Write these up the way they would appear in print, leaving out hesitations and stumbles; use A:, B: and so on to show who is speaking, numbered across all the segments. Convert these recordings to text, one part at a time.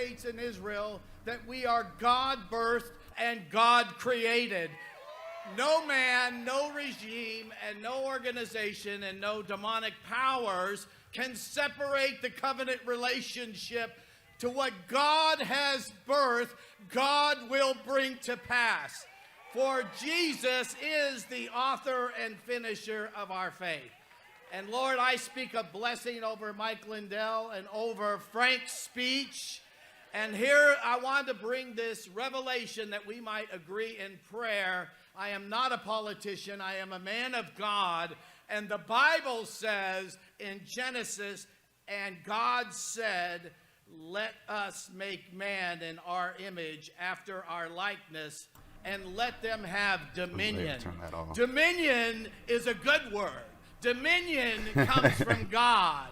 A: States and Israel that we are God-birthed and God-created. No man, no regime, and no organization, and no demonic powers can separate the covenant relationship to what God has birthed, God will bring to pass. For Jesus is the author and finisher of our faith. And Lord, I speak a blessing over Mike Lindell and over Frank's speech. And here I want to bring this revelation that we might agree in prayer. I am not a politician. I am a man of God. And the Bible says in Genesis, and God said, let us make man in our image after our likeness, and let them have dominion. Dominion is a good word. Dominion comes from God.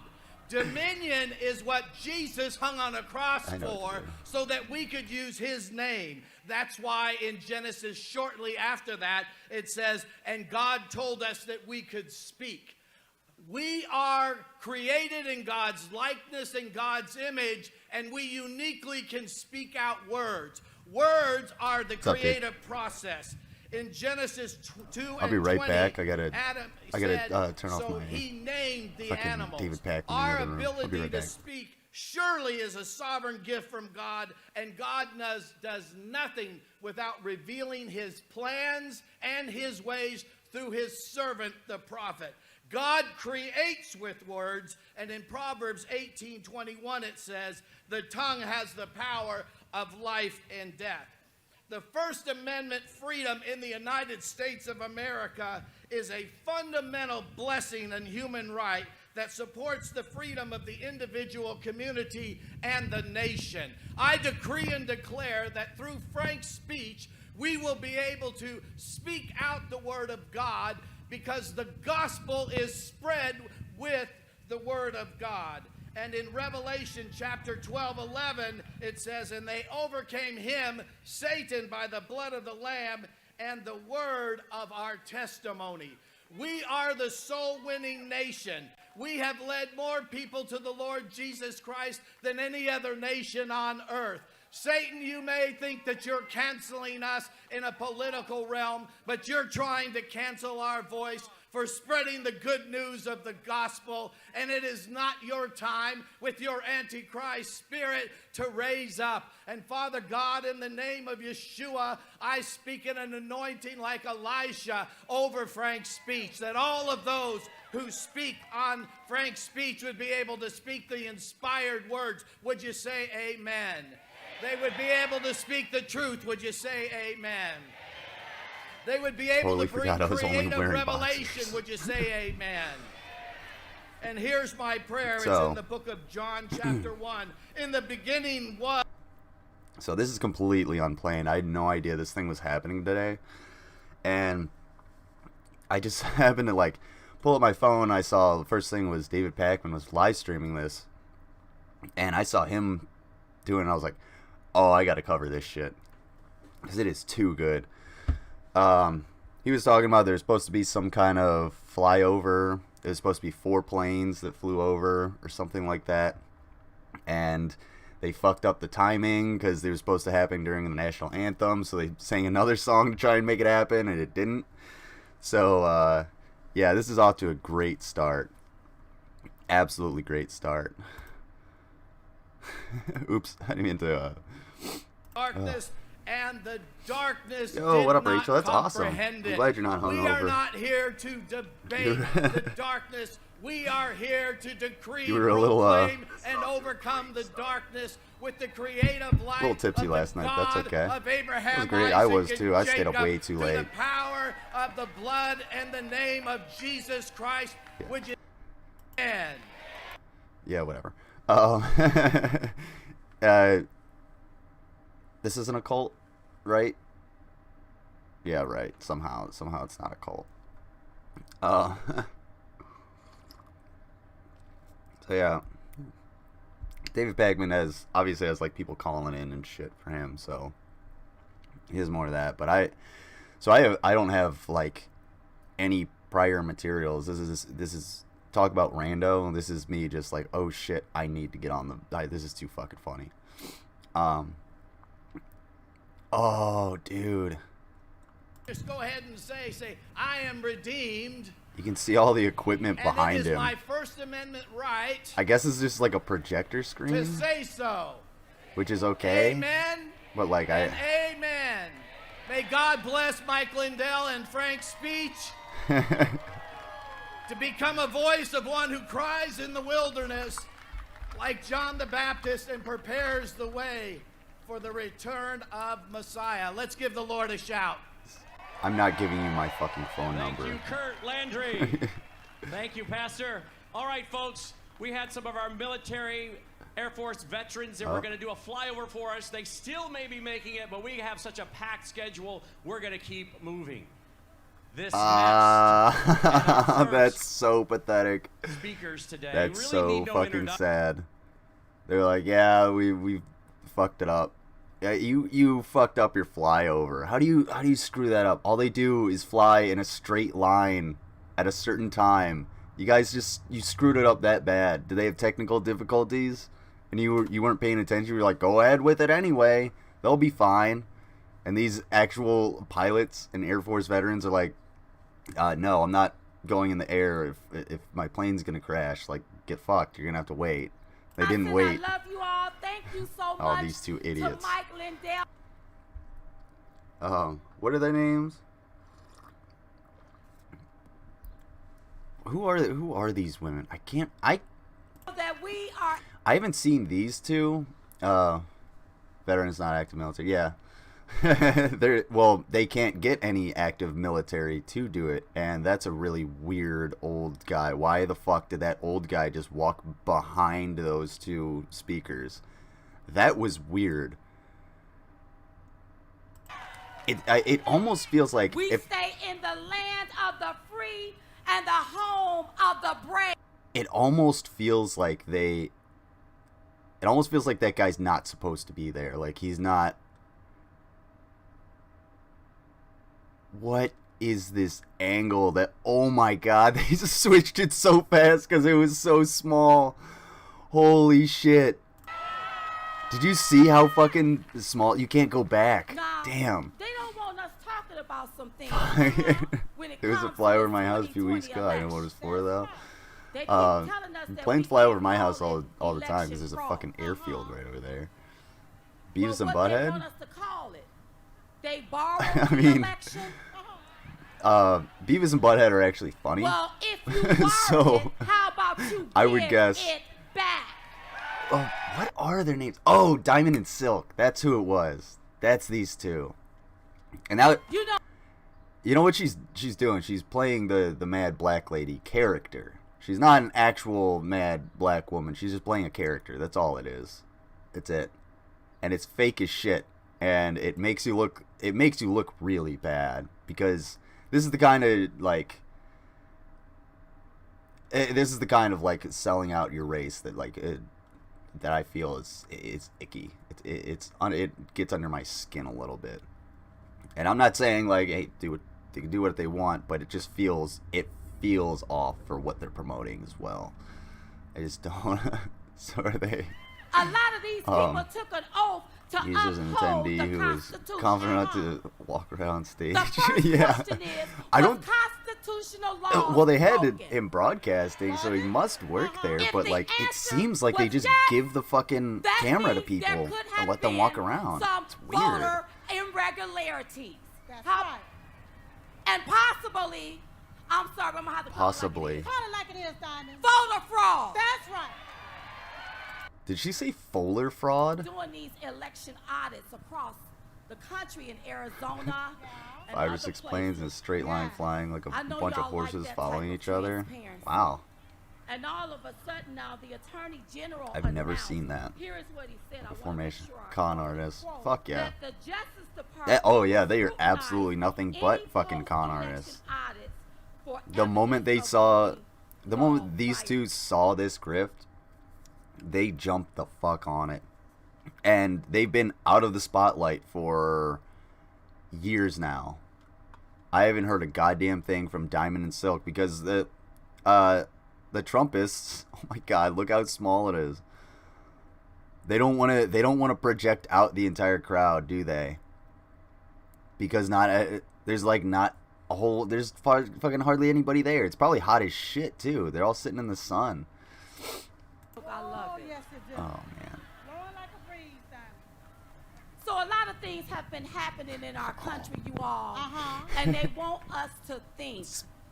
A: Dominion is what Jesus hung on a cross for, so that we could use his name. That's why in Genesis, shortly after that, it says, and God told us that we could speak. We are created in God's likeness and God's image, and we uniquely can speak out words. Words are the creative process. In Genesis 2 and 20,
B: I'll be right back. I gotta turn off
A: so
B: my
A: he named the animals.
B: David Packman
A: Our
B: in the room.
A: ability to speak surely is a sovereign gift from God, and God does nothing without revealing his plans and his ways through his servant, the prophet. God creates with words, and in Proverbs 18:21 it says, the tongue has the power of life and death. The First Amendment freedom in the United States of America is a fundamental blessing and human right that supports the freedom of the individual, community, and the nation. I decree and declare that through Frank's speech, we will be able to speak out the word of God, because the gospel is spread with the word of God. And in Revelation chapter 12:11, it says, and they overcame him, Satan, by the blood of the Lamb and the word of our testimony. We are the soul-winning nation. We have led more people to the Lord Jesus Christ than any other nation on earth. Satan, you may think that you're canceling us in a political realm, but you're trying to cancel our voice for spreading the good news of the gospel, and it is not your time with your antichrist spirit to raise up. And Father God, in the name of Yeshua, I speak in an anointing like Elisha over Frank's speech, that all of those who speak on Frank's speech would be able to speak the inspired words. Would you say amen? They would be able to speak the truth. Would you say amen? They would be able to bring creative revelation.
B: Boxers.
A: Would you say amen? And here's my prayer. It's in the book of John chapter 1. In the beginning was...
B: So this is completely unplanned. I had no idea this thing was happening today. And I just happened to pull up my phone. I saw the first thing was David Packman was live streaming this. And I saw him doing it, and I was like, oh, I got to cover this shit, because it is too good. He was talking about there's supposed to be some kind of flyover. There's supposed to be 4 planes that flew over or something like that. And they fucked up the timing because they were supposed to happen during the national anthem. So they sang another song to try and make it happen, and it didn't. So, yeah, this is off to a great start. Absolutely great start. Oops, I didn't mean to...
A: darkness, and the darkness
B: Yo,
A: did
B: what up,
A: not
B: Rachel? That's awesome.
A: comprehend
B: I'm
A: it.
B: glad you're not hungover.
A: We are not here to debate the darkness. We are here to decree, proclaim, and overcome the darkness with the creative light.
B: A little tipsy
A: of
B: last night. That's
A: God
B: okay.
A: Of Abraham,
B: it was great.
A: Isaac,
B: I was
A: and
B: too. I stayed up
A: Jacob,
B: way too
A: through
B: late.
A: the power of the blood and the name of Jesus Christ, which is man.
B: Yeah, whatever. This isn't a cult, right? Yeah, right. Somehow it's not a cult. So yeah, David Packman obviously has people calling in and shit for him, so he has more of that. But I don't have any prior materials. This is talk about rando. This is me just oh shit, I need to get on this is too fucking funny. Oh, dude.
A: Just go ahead and say, I am redeemed.
B: You can see all the equipment behind
A: and it is
B: him.
A: my First Amendment right.
B: I guess it's just like a projector screen.
A: To say so.
B: Which is okay.
A: Amen.
B: But like
A: amen. May God bless Mike Lindell and Frank's speech to become a voice of one who cries in the wilderness like John the Baptist and prepares the way for the return of Messiah. Let's give the Lord a shout.
B: I'm not giving you my fucking phone number.
C: Thank you, Kurt Landry. Thank you, Pastor. All right, folks, we had some of our military Air Force veterans that were going to do a flyover for us. They still may be making it, but we have such a packed schedule, we're going to keep moving. This next,
B: that's so pathetic.
C: Speakers today.
B: That's
C: really
B: so
C: need no
B: fucking sad. They're like, yeah, we fucked it up. Yeah, you fucked up your flyover. How do you screw that up? All they do is fly in a straight line at a certain time. You guys you screwed it up that bad. Do they have technical difficulties? And you weren't paying attention. You were like, go ahead with it anyway. They'll be fine. And these actual pilots and Air Force veterans are like, no, I'm not going in the air if my plane's gonna crash. Like, get fucked. You're gonna have to wait. They didn't wait.
D: I love you all. Thank you so much.
B: Oh, these two idiots.
D: To Mike Lindell.
B: What are their names? Who are these women?
D: That we are.
B: I haven't seen these two. Veterans not active military. Yeah. They can't get any active military to do it, and that's a really weird old guy. Why the fuck did that old guy just walk behind those two speakers? That was weird. It almost feels like
D: we stay in the land of the free and the home of the brave.
B: It almost feels like that guy's not supposed to be there. Like, he's not. What is this angle that, oh my god, they just switched it so fast because it was so small. Holy shit. Did you see how fucking small? You can't go back.
D: Nah,
B: damn.
D: They don't want us talking about some things.
B: There was a flyover my house a few weeks ago. I didn't know what it was for though.
D: They keep telling us that
B: Planes
D: we
B: fly over
D: can't
B: my house
D: call
B: all
D: it
B: the time because there's a fucking airfield right over there. Beavis and
D: what they
B: Butthead?
D: want us to call it. They borrowed
B: I
D: the
B: mean,
D: election.
B: Beavis and Butthead are actually funny.
D: Well, if you borrowed
B: So,
D: it, how about you
B: I would
D: give
B: guess.
D: it back?
B: Oh, what are their names? Oh, Diamond and Silk. That's who it was. That's these two. And now, you know what she's doing? She's playing the mad black lady character. She's not an actual mad black woman. She's just playing a character. That's all it is. That's it. And it's fake as shit. And it makes you look really bad, because this is the kind of like selling out your race that that I feel is icky. It gets under my skin a little bit. And I'm not saying like, hey, they can do what they want, but it just feels off for what they're promoting as well. I just don't. So are they.
D: A lot of these people took an ooth to
B: He's an
D: uphold
B: attendee
D: the
B: who is
D: Constitution.
B: confident enough to walk around stage.
D: The first
B: Yeah.
D: question is,
B: I
D: was
B: don't.
D: constitutional law
B: Well, they had
D: broken?
B: it in broadcasting, so he must work there.
D: If
B: But
D: the
B: like, it
D: answer
B: seems like they
D: was
B: just
D: yes,
B: give the fucking
D: that
B: camera to
D: means there
B: people
D: could
B: and
D: have
B: let them walk
D: been
B: around.
D: Some
B: It's weird.
D: voter irregularities.
E: That's right.
D: And possibly, I'm sorry, I'm gonna have to call
B: Possibly.
E: Call it like it is, Diamond.
D: voter fraud.
E: That's right.
B: Did she say Fowler fraud?
D: Doing these election audits across the country in Arizona. and
B: 5 or
D: other
B: 6 planes in a
D: places.
B: straight line
E: Yeah.
B: flying like a
D: I know
B: bunch of
D: y'all like
B: horses
D: that
B: following
D: type of
B: each other.
D: transparency.
B: Wow.
D: And all of a sudden now the Attorney General
B: I've never
D: announced-
B: seen that.
D: Here is what he said. I
B: The
D: wanna
B: formation.
D: make sure I
B: Con
D: quote it.
B: artists.
E: Quote.
B: Fuck yeah.
D: That the Justice Department
B: Oh yeah, they are
D: scrutinized
B: absolutely nothing but
D: any
B: fucking con
D: post-election
B: artists.
D: audits for
B: The moment they
D: evidence of
B: saw,
D: voting
B: the moment
D: fraud.
B: these
D: Right.
B: two saw this grift, they jumped the fuck on it. And they've been out of the spotlight for years now. I haven't heard a goddamn thing from Diamond and Silk because the Trumpists, oh my god, look how small it is. They don't want to project out the entire crowd, do they? Because there's not a whole, there's fucking hardly anybody there. It's probably hot as shit too. They're all sitting in the sun.
D: I love it.
E: Yes, it do.
B: Oh man.
E: Blowing like a breeze, Diamond.
D: So a lot of things have been happening in our country, you all,
E: Uh-huh.
D: and they want us to think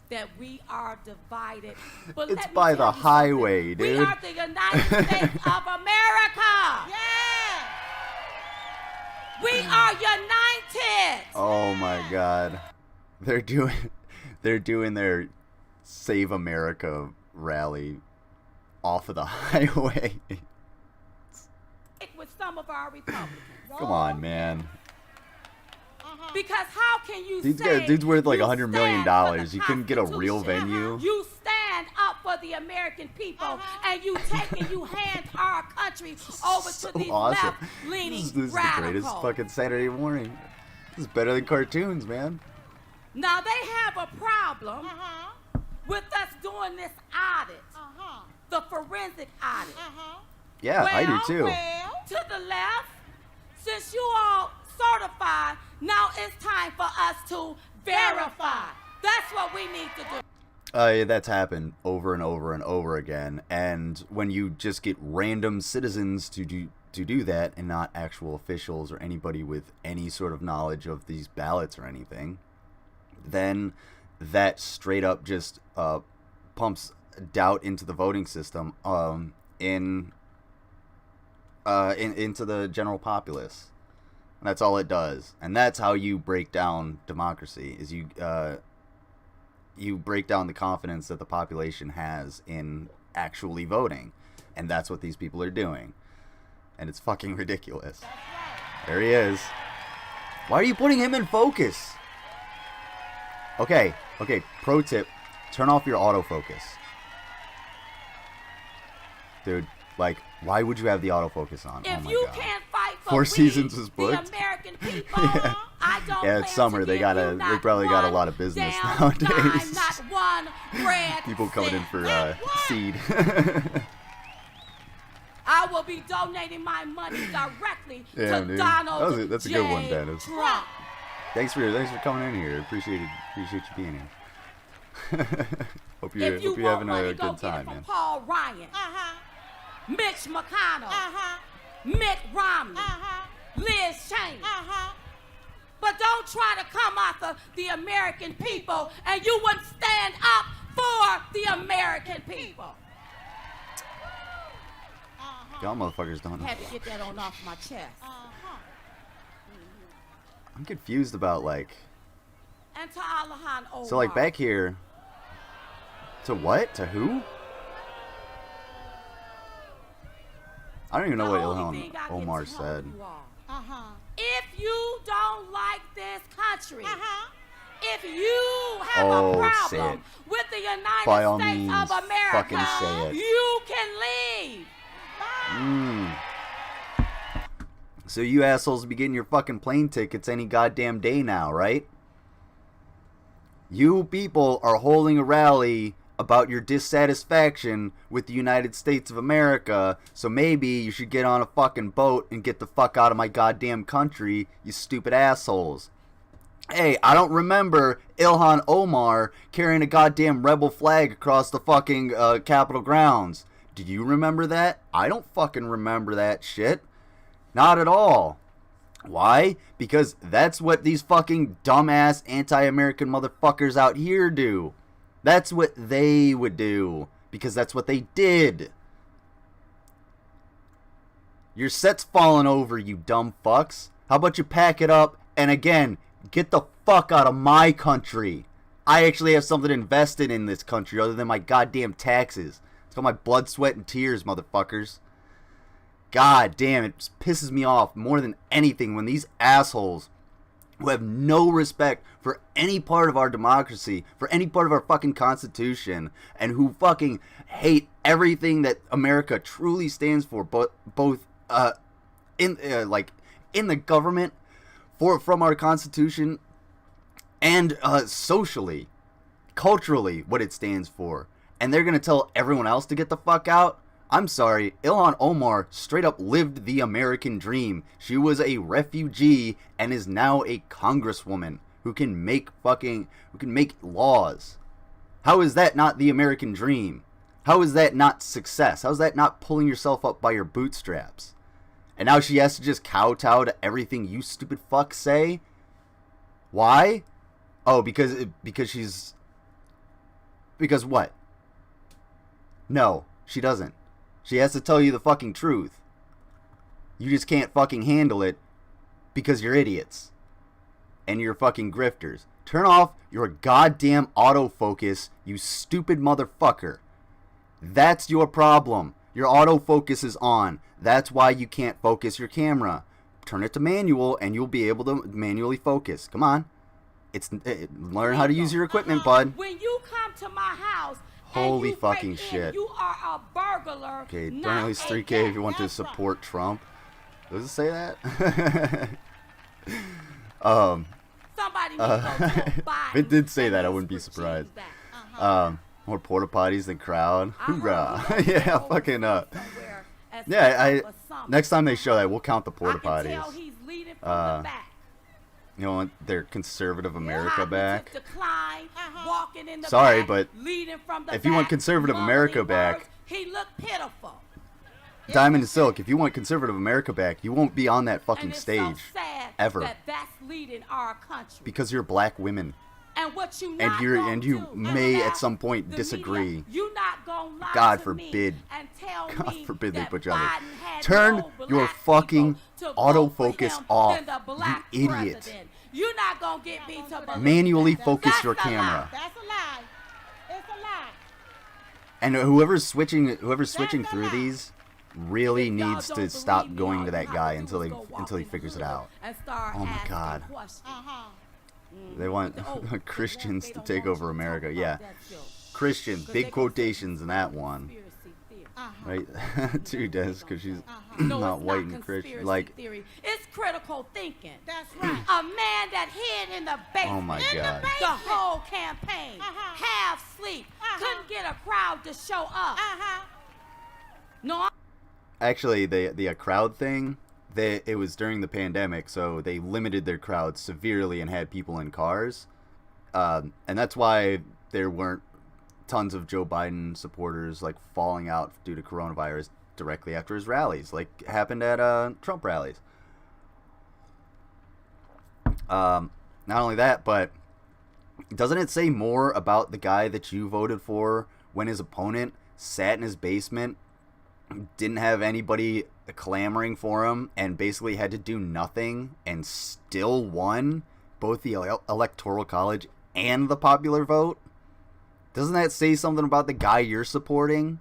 D: that we are divided. But
B: It's
D: let me
B: by
D: tell
B: the
D: you
B: highway,
D: something. We
B: dude.
D: are the United States of America.
E: Yeah.
D: We are united.
B: Oh my God. They're doing their Save America rally off of the highway.
D: With some of our Republicans.
B: Come on, man.
D: Because how can you
B: Dude's worth like
D: you
B: $100 million.
D: stand for the
B: You couldn't get a real
D: Constitution?
B: venue.
D: You stand up for the American people, and you hand our country over
B: So
D: to these
B: awesome.
D: left-leaning
B: This is the
D: radicals.
B: greatest fucking Saturday morning. This is better than cartoons, man.
D: Now they have a problem
E: Uh-huh.
D: with us doing this audit,
E: Uh-huh.
D: the forensic audit.
E: Uh-huh.
B: Yeah, I do
D: Well,
B: too.
E: Well.
D: To the left, since you all certified, now it's time for us to verify. That's what we need to do.
B: Yeah, that's happened over and over and over again. And when you just get random citizens to do that, and not actual officials or anybody with any sort of knowledge of these ballots or anything, then that straight up just pumps doubt into the voting system, into the general populace. And that's all it does. And that's how you break down democracy, is you break down the confidence that the population has in actually voting. And that's what these people are doing. And it's fucking ridiculous. There he is. Why are you putting him in focus? Okay, pro tip, turn off your autofocus. Dude, like, why would you have the autofocus on? Oh
D: If
B: my
D: you
B: God.
D: can't fight for
B: Four
D: we,
B: Seasons is booked.
D: the American people,
B: Yeah.
D: I don't
B: Yeah, it's
D: plan
B: summer.
D: to
B: They
D: give
B: gotta-
D: you
B: they
D: not
B: probably got a
D: one
B: lot of business
D: damn
B: nowadays.
D: dime, not one bread
B: People coming in
D: cent.
B: for seed.
D: I will be donating my money directly
B: Damn,
D: to
B: dude.
D: Donald
B: That's a good one,
D: J.
B: Dennis.
D: Trump.
B: Thanks for coming in here. Appreciate you being here. hope you're
D: If you
B: having
D: want money,
B: a
D: go
B: good
D: get
B: time,
D: it from
B: man.
D: Paul Ryan,
E: Uh-huh.
D: Mitch McConnell,
E: Uh-huh.
D: Mitt Romney,
E: Uh-huh.
D: Liz Cheney.
E: Uh-huh.
D: But don't try to come after the American people, and you wouldn't stand up for the American people.
B: Y'all motherfuckers don't know.
D: Had to get that on off my chest.
E: Uh-huh.
B: I'm confused about, like,
D: And to Alahan Omar.
B: so, like, back here. To what? To who? I don't even know
D: The
B: what
D: only
B: Ilhan
D: thing I get
B: Omar
D: to tell
B: said.
D: you all,
E: Uh-huh.
D: if you don't like this country,
E: Uh-huh.
D: if you have
B: Oh,
D: a
B: say
D: problem
B: it.
D: with the United
B: By all
D: States
B: means,
D: of America,
B: fucking say it.
D: you can leave.
B: So you assholes be getting your fucking plane tickets any goddamn day now, right? You people are holding a rally about your dissatisfaction with the United States of America, so maybe you should get on a fucking boat and get the fuck out of my goddamn country, you stupid assholes. Hey, I don't remember Ilhan Omar carrying a goddamn rebel flag across the fucking Capitol grounds. Do you remember that? I don't fucking remember that shit. Not at all. Why? Because that's what these fucking dumbass anti-American motherfuckers out here do. That's what they would do. Because that's what they did. Your set's falling over, you dumb fucks. How about you pack it up and again, get the fuck out of my country. I actually have something invested in this country other than my goddamn taxes. It's got my blood, sweat, and tears, motherfuckers. God damn, it pisses me off more than anything when these assholes who have no respect for any part of our democracy, for any part of our fucking constitution, and who fucking hate everything that America truly stands for, both in the government, from our constitution, and socially, culturally, what it stands for. And they're gonna tell everyone else to get the fuck out? I'm sorry, Ilhan Omar straight up lived the American dream. She was a refugee and is now a congresswoman who can make laws. How is that not the American dream? How is that not success? How is that not pulling yourself up by your bootstraps? And now she has to just kowtow to everything you stupid fucks say? Why? Oh, because what? No, she doesn't. She has to tell you the fucking truth. You just can't fucking handle it because you're idiots. And you're fucking grifters. Turn off your goddamn autofocus, you stupid motherfucker. That's your problem. Your autofocus is on. That's why you can't focus your camera. Turn it to manual and you'll be able to manually focus. Come on. Learn how to use your equipment, bud.
D: When you come to my house,
B: Holy
D: and you
B: fucking
D: break in,
B: shit.
D: you are a burglar.
B: Okay, don't
D: not
B: release
D: a
B: 3K if
D: theft.
B: you want to
E: That's
B: support Trump. Does it say that?
D: Somebody needs to go to a
B: if it did say
D: Biden
B: that, I
D: and
B: wouldn't be
D: switch
B: surprised.
D: jeans back.
B: More porta potties than crowd.
D: I heard
B: Hoorah.
D: he goes
B: Yeah,
D: overseas
B: fucking
D: somewhere and
B: Yeah,
D: set up a summit.
B: next time they show that, we'll count the porta
D: I can tell
B: potties.
D: he's leading from the back.
B: You know, their conservative America
D: Cognitive
B: back.
D: decline, walking in the
B: Sorry,
D: back,
B: but
D: leading from the
B: if you want
D: back,
B: conservative
D: mumbling
B: America back-
D: words, he looked pitiful.
B: Diamond and Silk, if you want conservative America back, you won't be on that fucking
D: And it's
B: stage.
D: so sad
B: ever.
D: that that's leading our country.
B: Because you're black women.
D: And what you
B: And
D: not
B: you
D: do,
B: may
D: now,
B: at some point
D: the
B: disagree.
D: media, you not gonna lie
B: God
D: to
B: forbid.
D: me and tell
B: God
D: me
B: forbid they
D: that
B: put you on there.
D: Biden had
B: Turn
D: no
B: your
D: black
B: fucking
D: people to vote for
B: autofocus
D: him
B: off,
D: than the black
B: you idiot.
D: president. You're not gonna get me to believe
B: Manually
D: that.
B: focus
D: That's
B: your
D: a lie.
B: camera.
E: That's a lie. It's a lie.
B: And whoever's switching
E: That's
B: through
E: a lie.
B: these really
D: If y'all
B: needs
D: don't
B: to
D: believe
B: stop
D: me,
B: going
D: all
B: to that
D: you have
B: guy
D: to
B: until
D: do
B: he
D: is go walk
B: until he
D: in the
B: figures it
D: hood
B: out.
D: and start
B: Oh my
D: asking
B: God.
D: questions.
E: Uh-huh.
B: They want
D: Oh,
B: Christians
D: they
B: to
D: don't
B: take
D: want
B: over
D: you to
B: America.
D: talk
B: Yeah,
D: about that still.
B: Christians,
D: 'Cause
B: big
D: they gonna say
B: quotations in that
D: it's
B: one,
D: conspiracy theory.
B: right? Too, Des, because she's
D: No,
B: not
D: it's
B: white
D: not
B: and Christian.
D: conspiracy
B: Like,
D: theory. It's critical thinking.
E: That's right.
D: A man that hid in the basement
B: oh my God.
D: the whole campaign,
E: Uh-huh.
D: half sleep, couldn't get a crowd to show up.
E: Uh-huh.
D: No,
B: Actually, the crowd thing, it was during the pandemic, so they limited their crowd severely and had people in cars. And that's why there weren't tons of Joe Biden supporters like falling out due to coronavirus directly after his rallies, like happened at Trump rallies. Not only that, but doesn't it say more about the guy that you voted for when his opponent sat in his basement, didn't have anybody clamoring for him, and basically had to do nothing and still won both the electoral college and the popular vote? Doesn't that say something about the guy you're supporting?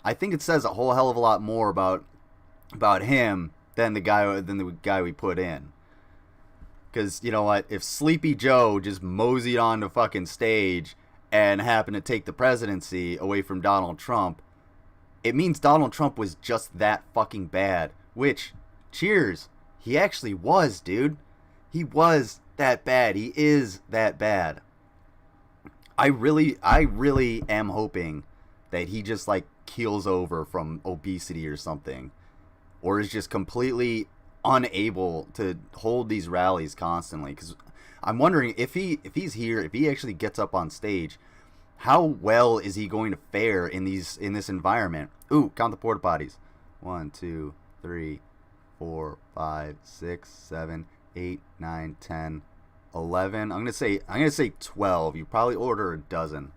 B: I think it says a whole hell of a lot more about him than the guy we put in. Because, you know what, if Sleepy Joe just moseyed on the fucking stage and happened to take the presidency away from Donald Trump, it means Donald Trump was just that fucking bad. Which, cheers, he actually was, dude. He was that bad. He is that bad. I really am hoping that he just like keels over from obesity or something, or is just completely unable to hold these rallies constantly. Because I'm wondering if he's here, if he actually gets up on stage, how well is he going to fare in this environment? Ooh, count the porta potties. 1, 2, 3, 4, 5, 6, 7, 8, 9, 10, 11. I'm gonna say 12. You probably order a dozen.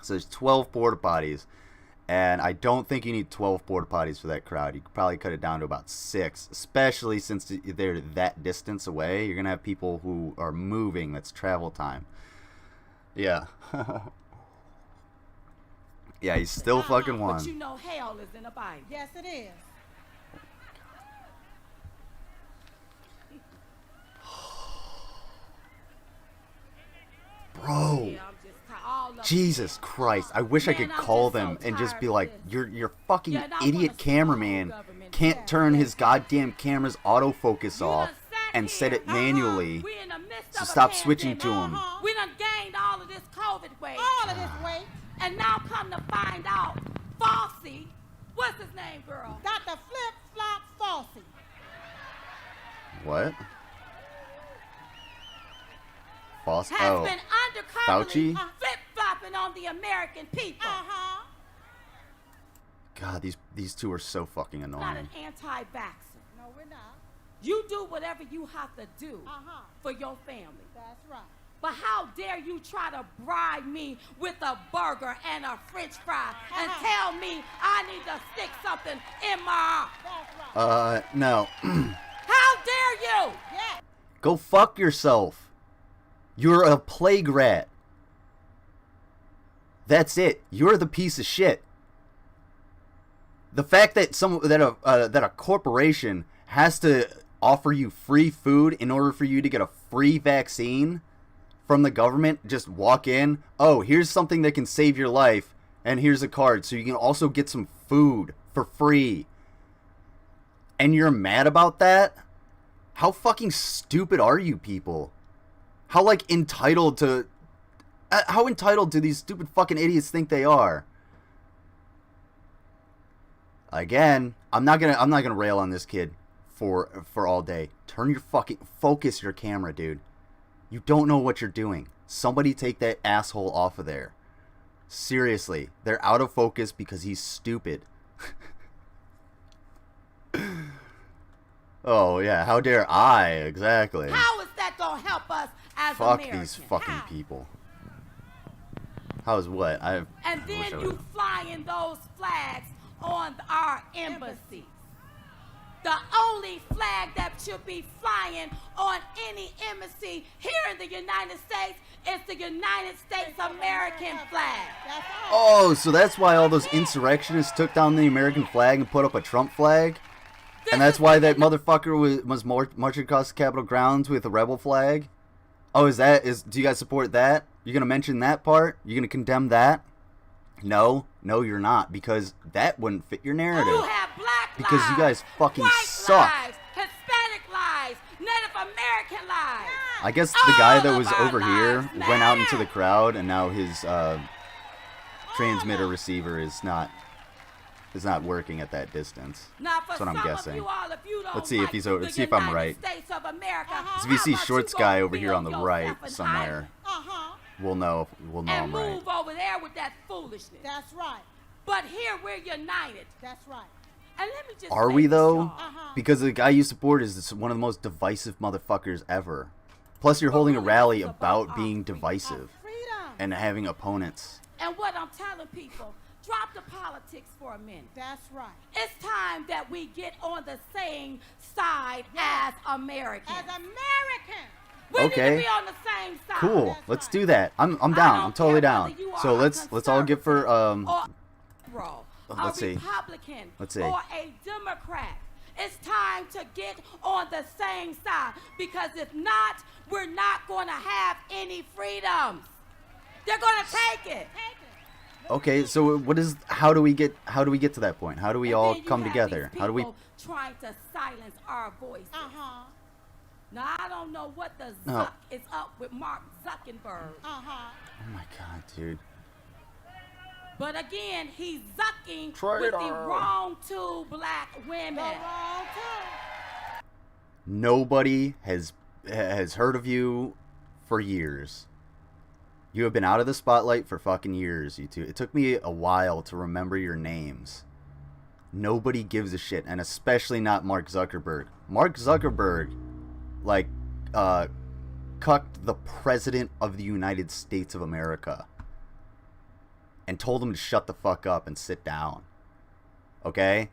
B: So there's 12 porta potties, and I don't think you need 12 porta potties for that crowd. You could probably cut it down to about 6, especially since they're that distance away. You're gonna have people who are moving. That's travel time. Yeah. Yeah, he still fucking won.
D: but you know hell is in the Bible.
E: Yes, it is.
B: Bro.
D: Yeah, I'm just all of
B: Jesus
D: them.
B: Christ. I wish I could
D: Man, I'm
B: call
D: just so
B: them and just
D: tired
B: be
D: of
B: like,
D: this.
B: your fucking
D: Yeah, and I
B: idiot
D: wanna see the whole
B: cameraman
D: government.
B: can't
D: Yeah,
B: turn
D: yeah.
B: his goddamn camera's autofocus
D: You
B: off
D: done sat
B: and set
D: here.
B: it manually.
D: We in the midst
B: So
D: of a
B: stop switching to
D: pandemic.
B: 'em.
D: We done gained all of this COVID weight.
E: All of this weight.
D: And now come to find out, Fossey What's his name, girl?
E: Dr. Flip Flop Falsey.
B: What?
D: Has
B: Oh,
D: been undercoverly
B: Fauci?
D: flip-flopping on the American people.
E: Uh-huh.
B: God, these two are so fucking
D: Not
B: annoying.
D: an anti-vaxxer.
E: No, we're not.
D: You do whatever you have to do
E: Uh-huh.
D: for your family.
E: That's right.
D: But how dare you try to bribe me with a burger and a french fry and tell me I need to stick something in my arm?
E: That's right.
B: No.
D: How dare you?
E: Yeah.
B: Go fuck yourself. You're a plague rat. That's it. You're the piece of shit. The fact that that a corporation has to offer you free food in order for you to get a free vaccine from the government, just walk in, oh, here's something that can save your life, and here's a card so you can also get some food for free. And you're mad about that? How fucking stupid are you people? How entitled do these stupid fucking idiots think they are? Again, I'm not gonna rail on this kid for all day. Focus your camera, dude. You don't know what you're doing. Somebody take that asshole off of there. Seriously, they're out of focus because he's stupid. Oh yeah, how dare I? Exactly.
D: How is that gonna help us as
B: Fuck
D: Americans?
B: these fucking
D: How?
B: people. How's what?
D: And
B: I wish
D: then
B: I
D: you
B: would've-
D: flying those flags on our embassies. The only flag that should be flying on any embassy here in the United States is the United States American flag.
E: That's all.
B: Oh, so that's why all those insurrectionists took down the American flag and put up a Trump flag?
D: This
B: And that's
D: is
B: why
D: the
B: that motherfucker was marching across the Capitol grounds with a rebel flag? Oh, do you guys support that? You're gonna mention that part? You're gonna condemn that? No, you're not, because that wouldn't fit your narrative.
D: You have black
B: Because
D: lives,
B: you guys fucking
D: white
B: suck.
D: lives, Hispanic lives, Native American lives.
B: I guess the guy
D: All
B: that
D: of
B: was
D: our
B: over here
D: lives
B: went out into
D: matter.
B: the crowd, and now his transmitter receiver is not working at that distance.
D: Now, for
B: That's what I'm
D: some
B: guessing.
D: of you all, if you don't
B: Let's see if
D: like
B: he's
D: the
B: see if I'm
D: United
B: right.
D: States of America,
B: So if you see
D: how about
B: Shorts
D: you
B: guy
D: go
B: over here on the
D: build
B: right
D: yourself an
B: somewhere,
D: island
E: Uh-huh.
B: we'll know
D: and
B: I'm right.
D: move over there with that foolishness.
E: That's right.
D: But here we're united.
E: That's right.
D: And let me just
B: Are
D: say
B: we
D: this,
B: though?
D: y'all.
E: Uh-huh.
B: Because the guy you support is one of the most divisive motherfuckers ever. Plus, you're holding a rally about being divisive
E: Freedom.
B: and having opponents.
D: And what I'm telling people, drop the politics for a minute.
E: That's right.
D: It's time that we get on the same side as Americans.
E: As Americans.
D: We need
B: Okay.
D: to be on the same side.
B: Cool.
E: That's
B: Let's
E: right.
B: do that. I'm
D: I
B: down.
D: don't
B: I'm totally
D: care
B: down.
D: whether you
B: So
D: are a
B: let's all get for
D: conservative or liberal,
B: let's
D: a
B: see.
D: Republican,
B: Let's see.
D: or a Democrat. It's time to get on the same side, because if not, we're not going to have any freedoms. They're going to take it.
E: Take it.
B: Okay, so how do we get to that point? How do we
D: And
B: all
D: then you
B: come
D: have
B: together?
D: these
B: How do we
D: people trying to silence our voices?
E: Uh-huh.
D: Now, I don't know what the
B: No.
D: zuck is up with Mark Zuckerberg.
E: Uh-huh.
B: Oh my god, dude.
D: But again, he's zucking
B: Traitor.
D: with the wrong two black
E: The
D: women.
E: wrong time.
B: Nobody has heard of you for years. You have been out of the spotlight for fucking years, you two. It took me a while to remember your names. Nobody gives a shit, and especially not Mark Zuckerberg. Mark Zuckerberg, cucked the President of the United States of America and told him to shut the fuck up and sit down. Okay?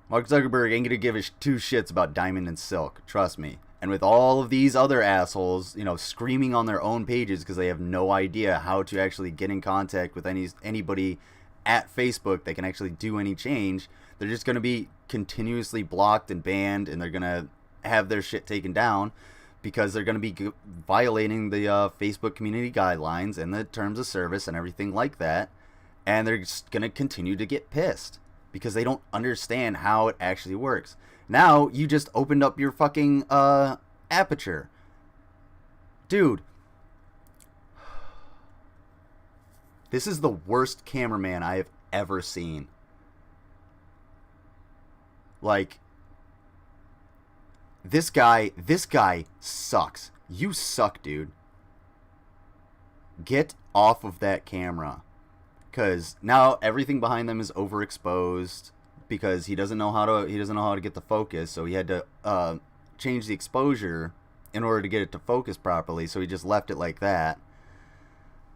B: Mark Zuckerberg ain't gonna give a two shits about Diamond and Silk, trust me. And with all of these other assholes, screaming on their own pages because they have no idea how to actually get in contact with anybody at Facebook that can actually do any change, they're just gonna be continuously blocked and banned, and they're gonna have their shit taken down because they're gonna be violating the Facebook community guidelines and the terms of service and everything like that. And they're just gonna continue to get pissed because they don't understand how it actually works. Now you just opened up your fucking aperture, dude. This is the worst cameraman I have ever seen. Like, this guy sucks. You suck, dude. Get off of that camera. Because now everything behind them is overexposed because he doesn't know how to get the focus, so he had to change the exposure in order to get it to focus properly, so he just left it like that.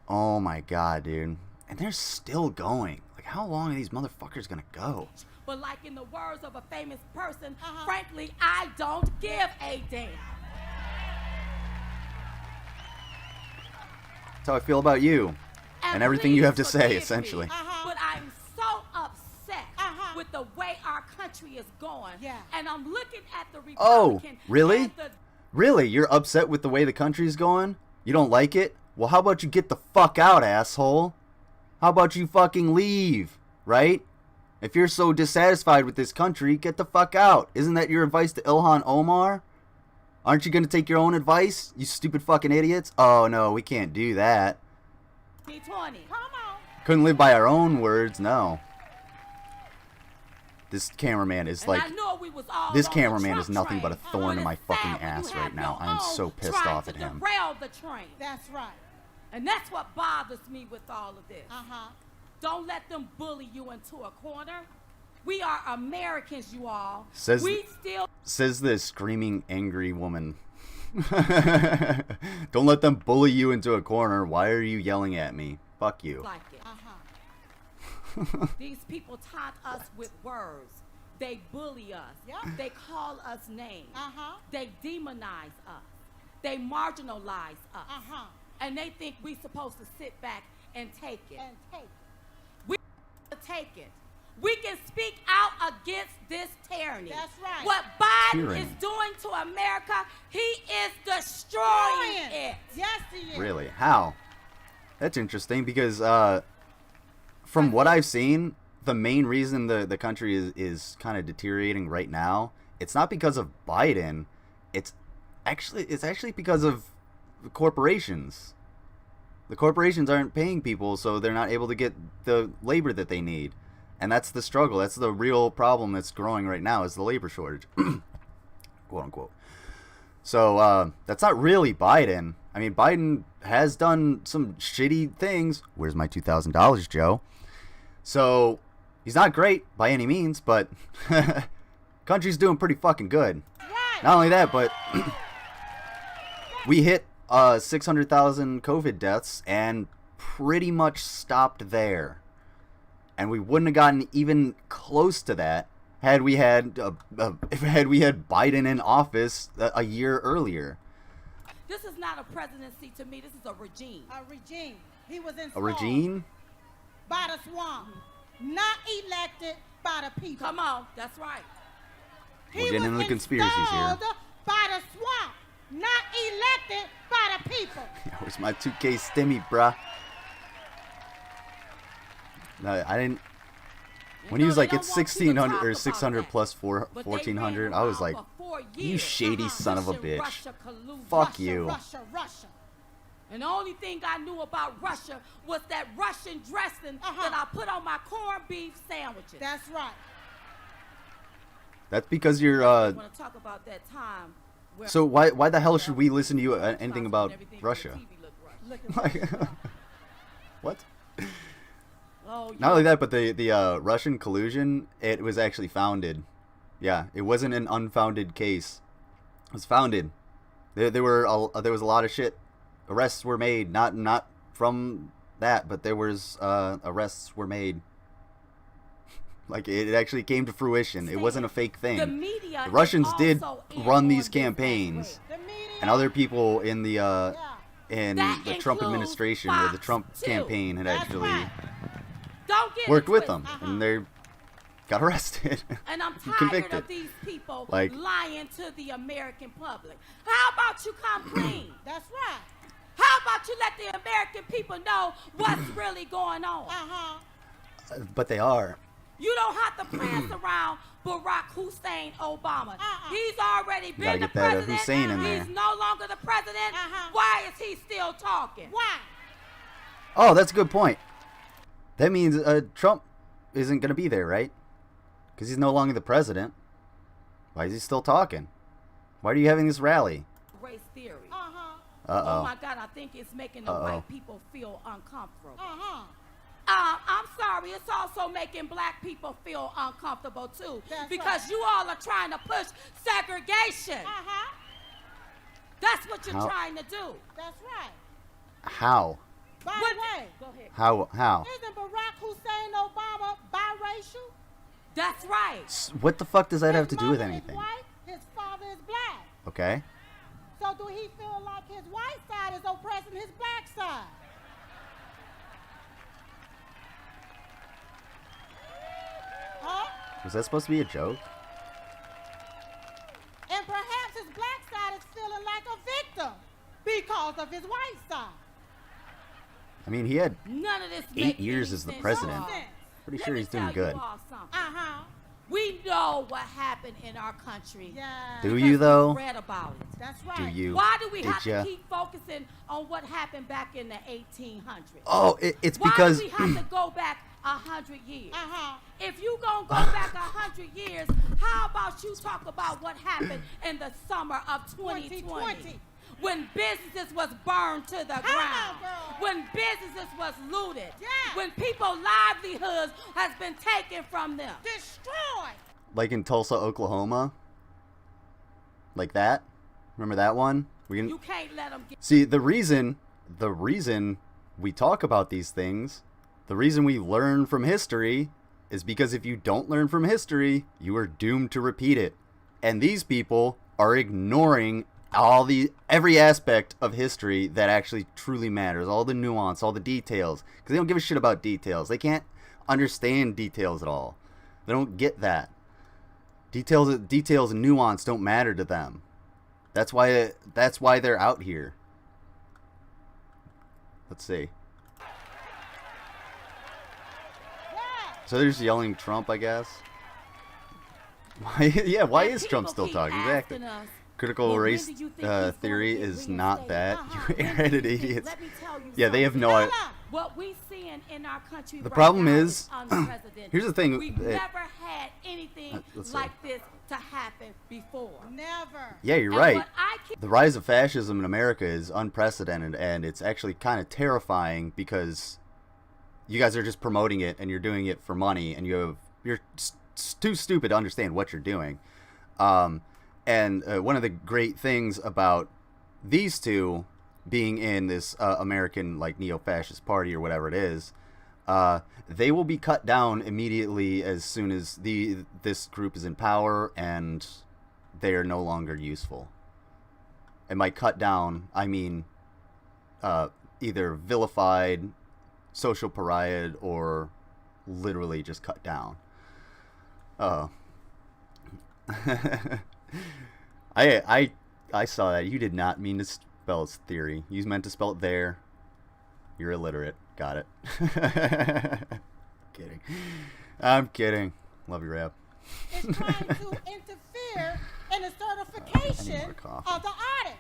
B: Oh my god, dude. And they're still going. Like, how long are these motherfuckers gonna go?
D: But like in the words of a famous person, frankly, I don't give a damn.
B: That's how I feel about you. And everything you have to say, essentially.
D: But I'm so upset with the way our country is going.
E: Yeah.
D: And I'm looking at the Republican.
B: Oh, really?
D: and the-
B: Really? You're upset with the way the country's going? You don't like it? Well, how about you get the fuck out, asshole? How about you fucking leave, right? If you're so dissatisfied with this country, get the fuck out. Isn't that your advice to Ilhan Omar? Aren't you gonna take your own advice, you stupid fucking idiots? Oh, no, we can't do that.
D: 2020.
E: Come on.
B: Couldn't live by our own words, no. This cameraman is
D: And
B: like...
D: I know we was all
B: This
D: on the
B: cameraman
D: Trump
B: is nothing but a
D: train,
B: thorn in
D: but
B: my
D: it's
B: fucking
D: sad when
B: ass
D: you
B: right
D: have
B: now.
D: your
B: I'm
D: own
B: so pissed
D: trying
B: off
D: to
B: at him.
D: derail the train.
E: That's right.
D: And that's what bothers me with all of this.
E: Uh-huh.
D: Don't let them bully you into a corner. We are Americans, you all.
B: Says-
D: we still
B: Says this screaming, angry woman. Don't let them bully you into a corner. Why are you yelling at me? Fuck you.
D: like it.
E: Uh-huh.
D: These people taunt us with words. They bully us.
E: Yeah.
D: They call us names.
E: Uh-huh.
D: They demonize us. They marginalize us.
E: Uh-huh.
D: And they think we're supposed to sit back and take it.
E: And take.
D: We to take it. We can speak out against this tyranny.
E: That's right.
D: What Biden
B: Tyranny.
D: is doing to America, he is destroying
E: Destroying.
D: it.
E: Yes, he is.
B: Really? How? That's interesting because from what I've seen, the main reason the country is kind of deteriorating right now, it's not because of Biden. It's actually because of the corporations. The corporations aren't paying people, so they're not able to get the labor that they need. And that's the struggle. That's the real problem that's growing right now is the labor shortage. Quote unquote. So that's not really Biden. I mean, Biden has done some shitty things. Where's my $2,000, Joe? So he's not great by any means, but country's doing pretty fucking good.
E: Right.
B: Not only that, but we hit 600,000 COVID deaths and pretty much stopped there. And we wouldn't have gotten even close to that had we had Biden in office a year earlier.
D: This is not a presidency to me. This is a regime.
E: A regime. He was installed
B: A regime?
E: by the swamp, not elected by the people.
D: Come on, that's right.
E: He
B: We're getting
E: was
B: into the conspiracies here.
E: installed by the swamp, not elected by the people.
B: Where's my 2K stimmy, bruh? No, I didn't. When he was like, it's 1,600 or 600 plus 1,400, I was like, you shady son of a bitch. Fuck you.
E: Russia.
D: And the only thing I knew about Russia was that Russian dressing that I put on my corned beef sandwiches.
E: That's right.
B: That's because you're,
D: I want to talk about that time. Where
B: so why the hell should we listen to you anything about
D: everything on
B: Russia?
D: TV looked Russian.
E: Look at that.
B: What?
D: Oh,
B: Not only that, but the Russian collusion, it was actually founded. Yeah, it wasn't an unfounded case. It was founded. There was a lot of shit. Arrests were made, not from that, but there was arrests were made. Like it actually came to fruition. It wasn't a fake thing.
D: The media
B: The Russians
D: is
B: did
D: also in
B: run
D: on
B: these
D: this
B: campaigns,
D: as
E: The media.
B: and other people in the
E: Yeah.
D: That
B: the Trump
D: includes
B: administration or the
D: Fox,
B: Trump
D: too.
B: campaign had
E: That's
B: actually
E: right.
D: Don't get
B: worked
D: it
B: with them,
D: twisted.
B: and they got arrested.
D: And I'm tired
B: convicted.
D: of these people
B: Like-
D: lying to the American public. How about you come clean?
E: That's right.
D: How about you let the American people know what's really going on?
B: But they are.
D: You don't have to prance around Barack Hussein Obama. He's already
B: gotta
D: been the
B: get that,
D: president.
B: Hussein in
D: He's
B: there.
D: no longer the president. Why is he still talking?
E: Why?
B: Oh, that's a good point. That means Trump isn't going to be there, right? Because he's no longer the president. Why is he still talking? Why are you having this rally?
D: Race theory.
E: Uh-huh.
D: Oh
B: Uh-oh.
D: my God, I think it's making the white people feel uncomfortable.
E: Uh-huh.
D: I'm sorry, it's also making black people feel uncomfortable too.
E: That's
D: because
E: right.
D: you all are trying to push segregation.
E: Uh-huh.
D: That's what you're
B: How-
D: trying to do.
E: That's right.
B: How?
E: By
D: What-
E: the way,
D: Go ahead.
B: How?
E: isn't Barack Hussein Obama biracial?
D: That's right.
B: What the fuck does that have to
E: His
B: do with
E: mother
B: anything?
E: Is white, his father is black.
B: Okay.
E: So do he feel like his white side is oppressing his black side? Huh?
B: Was that supposed to be a joke?
E: And perhaps his black side is feeling like a victim because of his white side.
B: I mean, he had
D: None of this
B: 8
D: makes
B: years
D: any
B: as the
D: sense,
B: president.
D: y'all.
B: Pretty
D: Let
B: sure
D: me
B: he's doing
D: tell
B: good.
D: You all something.
E: Uh-huh.
D: We know what happened in our country.
E: Yeah.
B: Do
D: because
B: you
D: we
B: though?
D: read about it.
E: That's right.
B: Do you?
D: Why do we
B: Did
D: have
B: ya?
D: to keep focusing on what happened back in the 1800s?
B: Oh, it's
D: Why
B: because
D: do we have to go back 100 years?
E: Uh-huh.
D: If you gonna go back 100 years, how about you talk about what happened in the summer of 2020?
E: 2020.
D: When businesses was burned to the
E: on,
D: ground,
E: girl.
D: when businesses was looted,
E: Yeah.
D: when people's livelihoods has been taken from them.
E: Destroy.
B: like in Tulsa, Oklahoma. Like that. Remember that one?
D: You can't let them get.
B: See, the reason we talk about these things, the reason we learn from history is because if you don't learn from history, you are doomed to repeat it. And these people are ignoring every aspect of history that actually truly matters, all the nuance, all the details, because they don't give a shit about details. They can't understand details at all. They don't get that. Details and nuance don't matter to them. That's why they're out here. Let's see.
E: Yeah.
B: So they're just yelling Trump, I guess. Why? Yeah. Why
D: And
B: is Trump
D: people
B: still
D: keep
B: talking? Exactly.
D: asking us,
B: Critical
D: well, when
B: race
D: do you think he's gonna
B: theory
D: get
B: is not that.
D: reinstated?
B: You
D: When do
B: added
D: you think-
B: idiots.
D: Let me tell you
B: Yeah, they have
D: something.
B: no idea.
D: What we seeing in our country
B: The
D: right
B: problem
D: now
B: is-
D: unprecedented.
B: here's the thing,
D: We've never had anything
B: let's see.
D: like this to happen before.
E: Never.
B: Yeah, you're
D: And
B: right.
D: what I keep-
B: The rise of fascism in America is unprecedented, and it's actually kind of terrifying because you guys are just promoting it and you're doing it for money, and you're too stupid to understand what you're doing. And one of the great things about these two being in this American like neo-fascist party or whatever it is, they will be cut down immediately as soon as this group is in power and they are no longer useful. And by cut down, I mean either vilified, social pariah, or literally just cut down. I saw that. You did not mean to spell its theory. You meant to spell it there. You're illiterate. Got it. Kidding. I'm kidding. Love your rap.
E: It's trying to interfere in the certification
B: more coffee.
E: of the audit.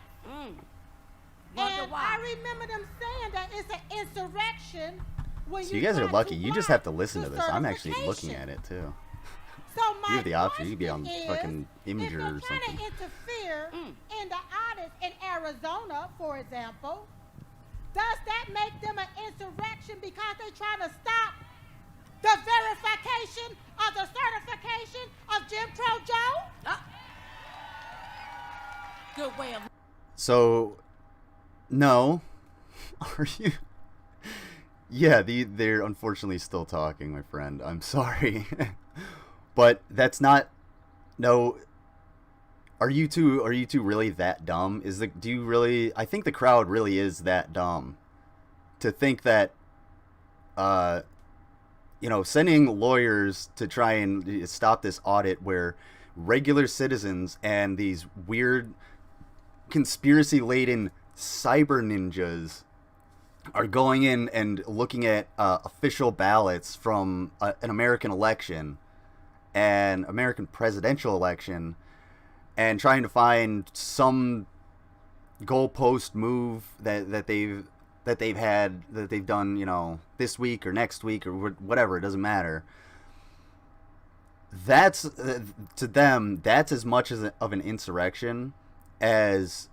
D: Wonder
E: And
D: why.
E: I remember them saying that it's an insurrection when
B: So you guys are
E: try
B: lucky.
E: to
B: You just
E: block
B: have to listen
E: the
B: to this. I'm actually looking
E: certification.
B: at it too.
E: So my
B: You have the option. You could be on
E: question
B: fucking
E: is,
B: Imager
E: if they're
B: or
E: trying
B: something.
E: to interfere in the audits in Arizona, for example, does that make them an insurrection because they're trying to stop the verification of the certification of Jim Crow Joe?
D: Good way of.
B: So, no. Are you? Yeah, they're unfortunately still talking, my friend. I'm sorry. But that's not. No. Are you two really that dumb? Do you really? I think the crowd really is that dumb to think that sending lawyers to try and stop this audit where regular citizens and these weird conspiracy-laden cyber ninjas are going in and looking at official ballots from an American election, an American presidential election, and trying to find some goalpost move that they've done, this week or next week or whatever. It doesn't matter. that's to them, that's as much of an insurrection as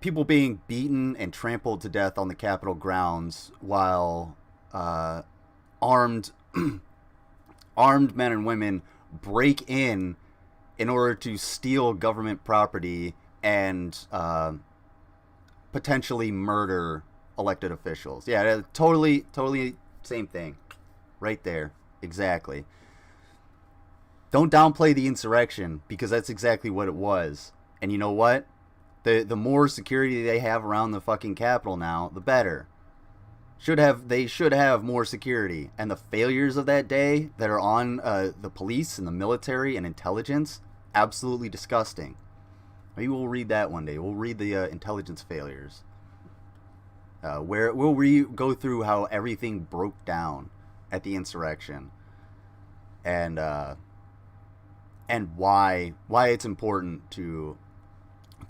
B: people being beaten and trampled to death on the Capitol grounds while armed armed men and women break in order to steal government property and potentially murder elected officials. Yeah, totally same thing. Right there. Exactly. Don't downplay the insurrection, because that's exactly what it was. And you know what? The more security they have around the fucking Capitol now, the better. They should have more security. And the failures of that day that are on the police and the military and intelligence, absolutely disgusting. Maybe we'll read that one day. We'll read the intelligence failures. Where we'll go through how everything broke down at the insurrection, and why it's important to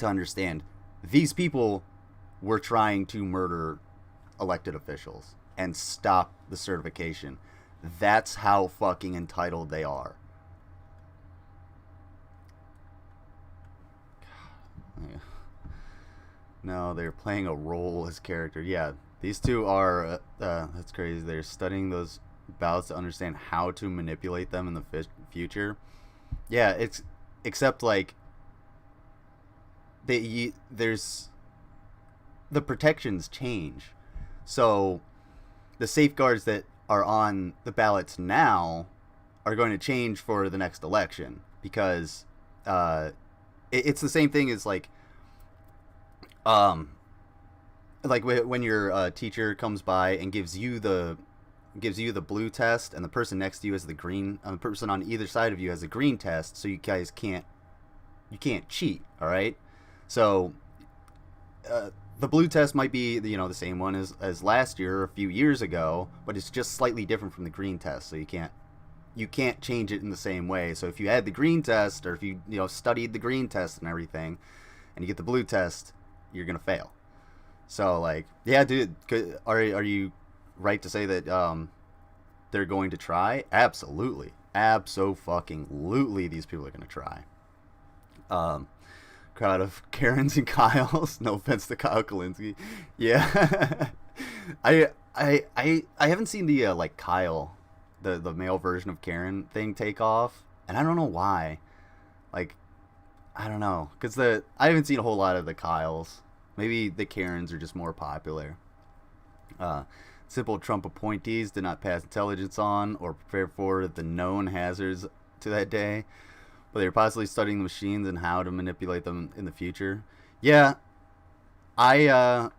B: understand these people were trying to murder elected officials and stop the certification. That's how fucking entitled they are. No, they're playing a role as character. Yeah, these two are, that's crazy. They're studying those ballots to understand how to manipulate them in the future. Yeah, it's, except like, there's, the protections change. So, the safeguards that are on the ballots now are going to change for the next election. Because, it's the same thing as like when your teacher comes by and gives you the blue test, and the person next to you has the green, the person on either side of you has a green test, so you guys can't cheat. All right, so the blue test might be the same one as last year or a few years ago, but it's just slightly different from the green test, so you can't change it in the same way. So if you had the green test, or if you studied the green test and everything, and you get the blue test, you're gonna fail. So like, yeah, dude, are you right to say that they're going to try? Absolutely, abso-fucking-lutely, these people are gonna try. Crowd of Karens and Kyles. No offense to Kyle Kalinske. Yeah, I haven't seen the like Kyle, the male version of Karen thing take off, and I don't know why. Like, I don't know, because I haven't seen a whole lot of the Kyles. Maybe the Karens are just more popular. Simple Trump appointees did not pass intelligence on or prepare for the known hazards to that day, but they were possibly studying the machines and how to manipulate them in the future. Yeah, I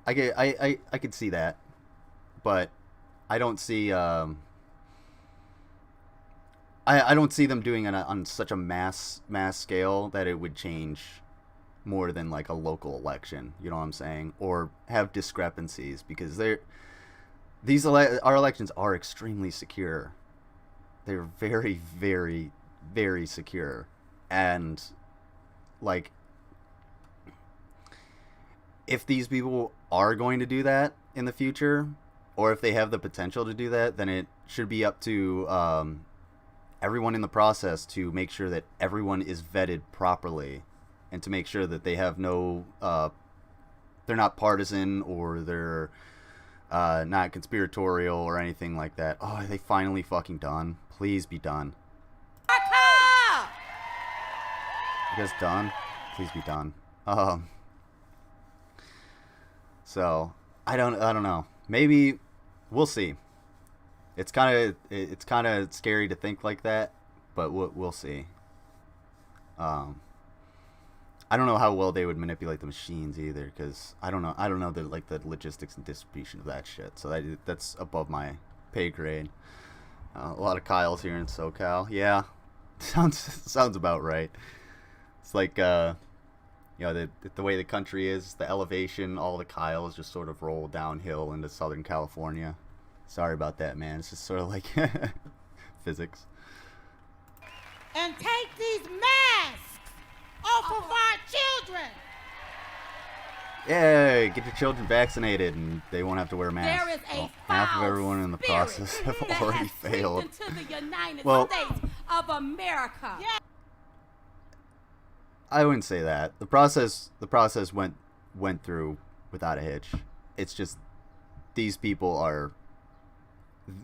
B: could see that, but I don't see I don't see them doing it on such a mass scale that it would change more than like a local election. You know what I'm saying? Or have discrepancies, because our elections are extremely secure. They're very, very, very secure, and like, if these people are going to do that in the future, or if they have the potential to do that, then it should be up to everyone in the process to make sure that everyone is vetted properly, and to make sure that they have no they're not partisan, or they're not conspiratorial or anything like that. Oh, are they finally fucking done? Please be done. You guys done? Please be done. So I don't know. Maybe we'll see. It's kind of scary to think like that, but we'll see. I don't know how well they would manipulate the machines either, because I don't know the logistics and distribution of that shit. So that's above my pay grade. A lot of Kyles here in SoCal. Yeah, sounds about right. It's like the way the country is, the elevation, all the Kyles just sort of roll downhill into Southern California. Sorry about that, man. It's just sort of like physics.
E: And take these masks off of our children.
B: Yay, get your children vaccinated and they won't have to wear masks.
D: There is a
B: Well, half of
D: foul
B: everyone in the
D: spirit
B: process have
D: that
B: already
D: has creeped
B: failed.
D: into the United
B: Well,
D: States of America.
E: Yeah.
B: I wouldn't say that. The process went through without a hitch. It's just these people are.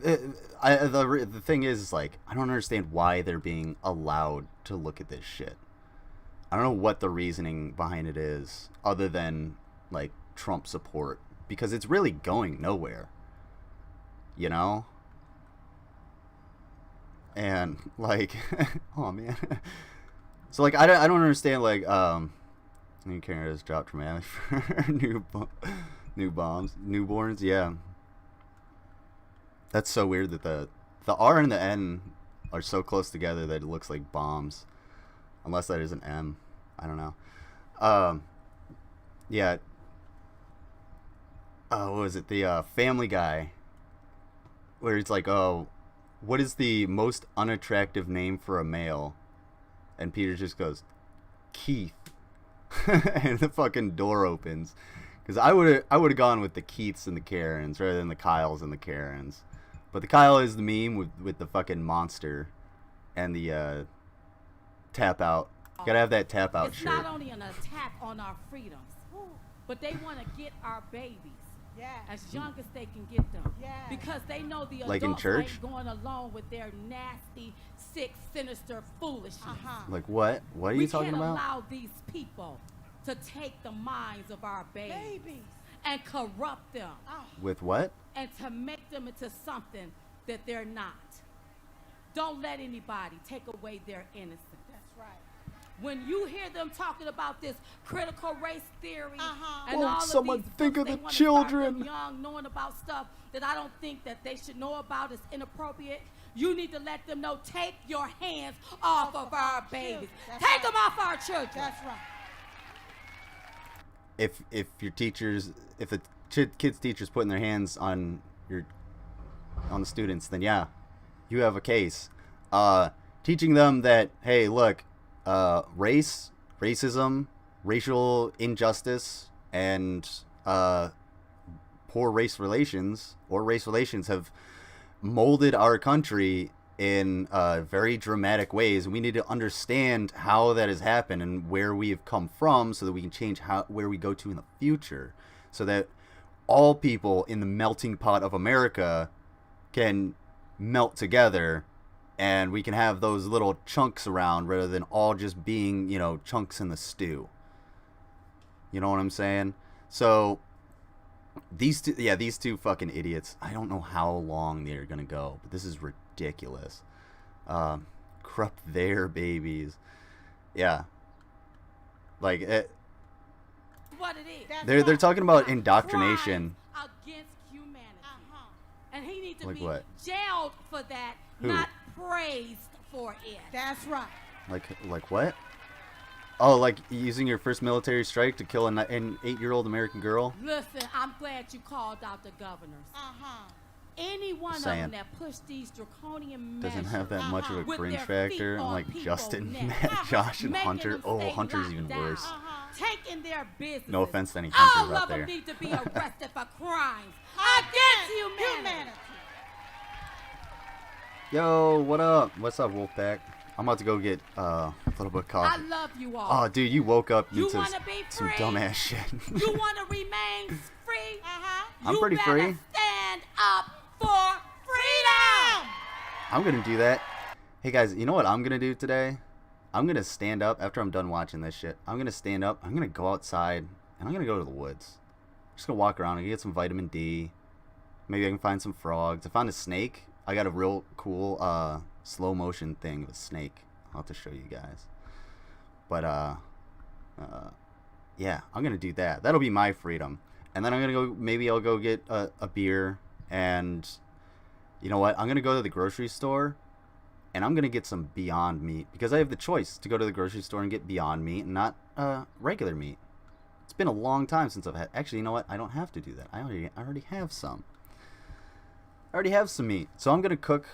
B: The thing is like, I don't understand why they're being allowed to look at this shit. I don't know what the reasoning behind it is, other than like Trump support, because it's really going nowhere. You know? And like, oh man. So like, I don't understand like new Canada's dropped dramatically for newborns. Yeah, that's so weird that the R and the N are so close together that it looks like bombs, unless that is an M. I don't know. Yeah. What was it? The Family Guy, where it's like, oh, what is the most unattractive name for a male? And Peter just goes, Keith. And the fucking door opens. Because I would have gone with the Keiths and the Karens rather than the Kyles and the Karens. But the Kyle is the meme with the fucking monster and the tap out. Gotta have that tap out
D: It's
B: shirt.
D: not only an attack on our freedoms, but they want to get our babies
E: Yeah.
D: as young as they can get them.
E: Yeah.
D: Because they know the
B: Like in
D: adults
B: church?
D: ain't going along with their nasty, sick, sinister foolishness.
B: Like what? What are you talking
D: We
B: about?
D: can't allow these people to take the minds of our babies
E: Babies.
D: and corrupt them
B: With what?
D: and to make them into something that they're not. Don't let anybody take away their innocence.
E: That's right.
D: When you hear them talking about this critical race theory and
B: Won't
D: all of
B: someone
D: these
B: think
D: books,
B: of
D: they
B: the
D: wanna start them
B: children?
D: young, knowing about stuff that I don't think that they should know about is inappropriate. You need to let them know, take your hands off of our babies.
E: That's
D: Take
E: right.
D: them off our children.
E: That's right.
B: If your teachers, if the kids' teachers putting their hands on the students, then yeah, you have a case. Teaching them that, hey, look, racism, racial injustice, and poor race relations have molded our country in very dramatic ways, and we need to understand how that has happened and where we have come from, so that we can change where we go to in the future, so that all people in the melting pot of America can melt together, and we can have those little chunks around rather than all just being, chunks in the stew. You know what I'm saying? So these two fucking idiots, I don't know how long they're gonna go, but this is ridiculous. Corrupt their babies. Yeah. Like
D: What it is.
E: That's
B: they're
E: right.
B: talking about indoctrination.
D: Crimes against humanity. And he needs to
B: Like
D: be
B: what?
D: jailed for that,
B: Who?
D: not praised for it.
E: That's right.
B: Like what? Oh, like using your first military strike to kill an 8-year-old American girl?
D: Listen, I'm glad you called out the governors. Any one of
B: Saying.
D: them that push these draconian measures
B: Doesn't have that much of a
D: with
B: cringe
D: their
B: factor.
D: feet
B: I'm
D: on
B: like
D: people's
B: Justin,
D: necks,
B: Matt, Josh, and
D: making
B: Hunter.
D: them
B: Oh,
D: stay
B: Hunter's
D: locked
B: even
D: down,
B: worse.
D: taking their business.
B: No offense to any
D: All
B: Hunters out
D: of them
B: there.
D: need to be arrested for crimes against humanity.
B: Yo, what up? What's up, Wolfpack? I'm about to go get a little bit of
D: I
B: coffee.
D: love you all.
B: Oh, dude, you woke up
D: You
B: into
D: wanna be
B: some
D: free?
B: dumbass shit.
D: You want to remain free?
B: I'm
D: You
B: pretty
D: better
B: free.
D: Stand up for freedom.
B: I'm gonna do that. Hey guys, you know what I'm gonna do today? I'm gonna stand up after I'm done watching this shit. I'm gonna stand up. I'm gonna go outside and I'm gonna go to the woods. I'm just gonna walk around and get some vitamin D. Maybe I can find some frogs. I found a snake. I got a real cool slow motion thing of a snake. I'll have to show you guys. But yeah, I'm gonna do that. That'll be my freedom. And then I'm gonna go. Maybe I'll go get a beer. And you know what? I'm gonna go to the grocery store, and I'm gonna get some Beyond Meat because I have the choice to go to the grocery store and get Beyond Meat and not regular meat. It's been a long time since I've had. Actually, you know what? I don't have to do that. I already have some. I already have some meat, so I'm gonna cook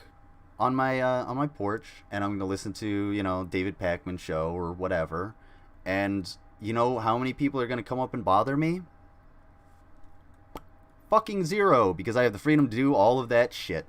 B: on my porch, and I'm gonna listen to David Pakman's show or whatever. And you know how many people are gonna come up and bother me? fucking zero because I have the freedom to do all of that shit.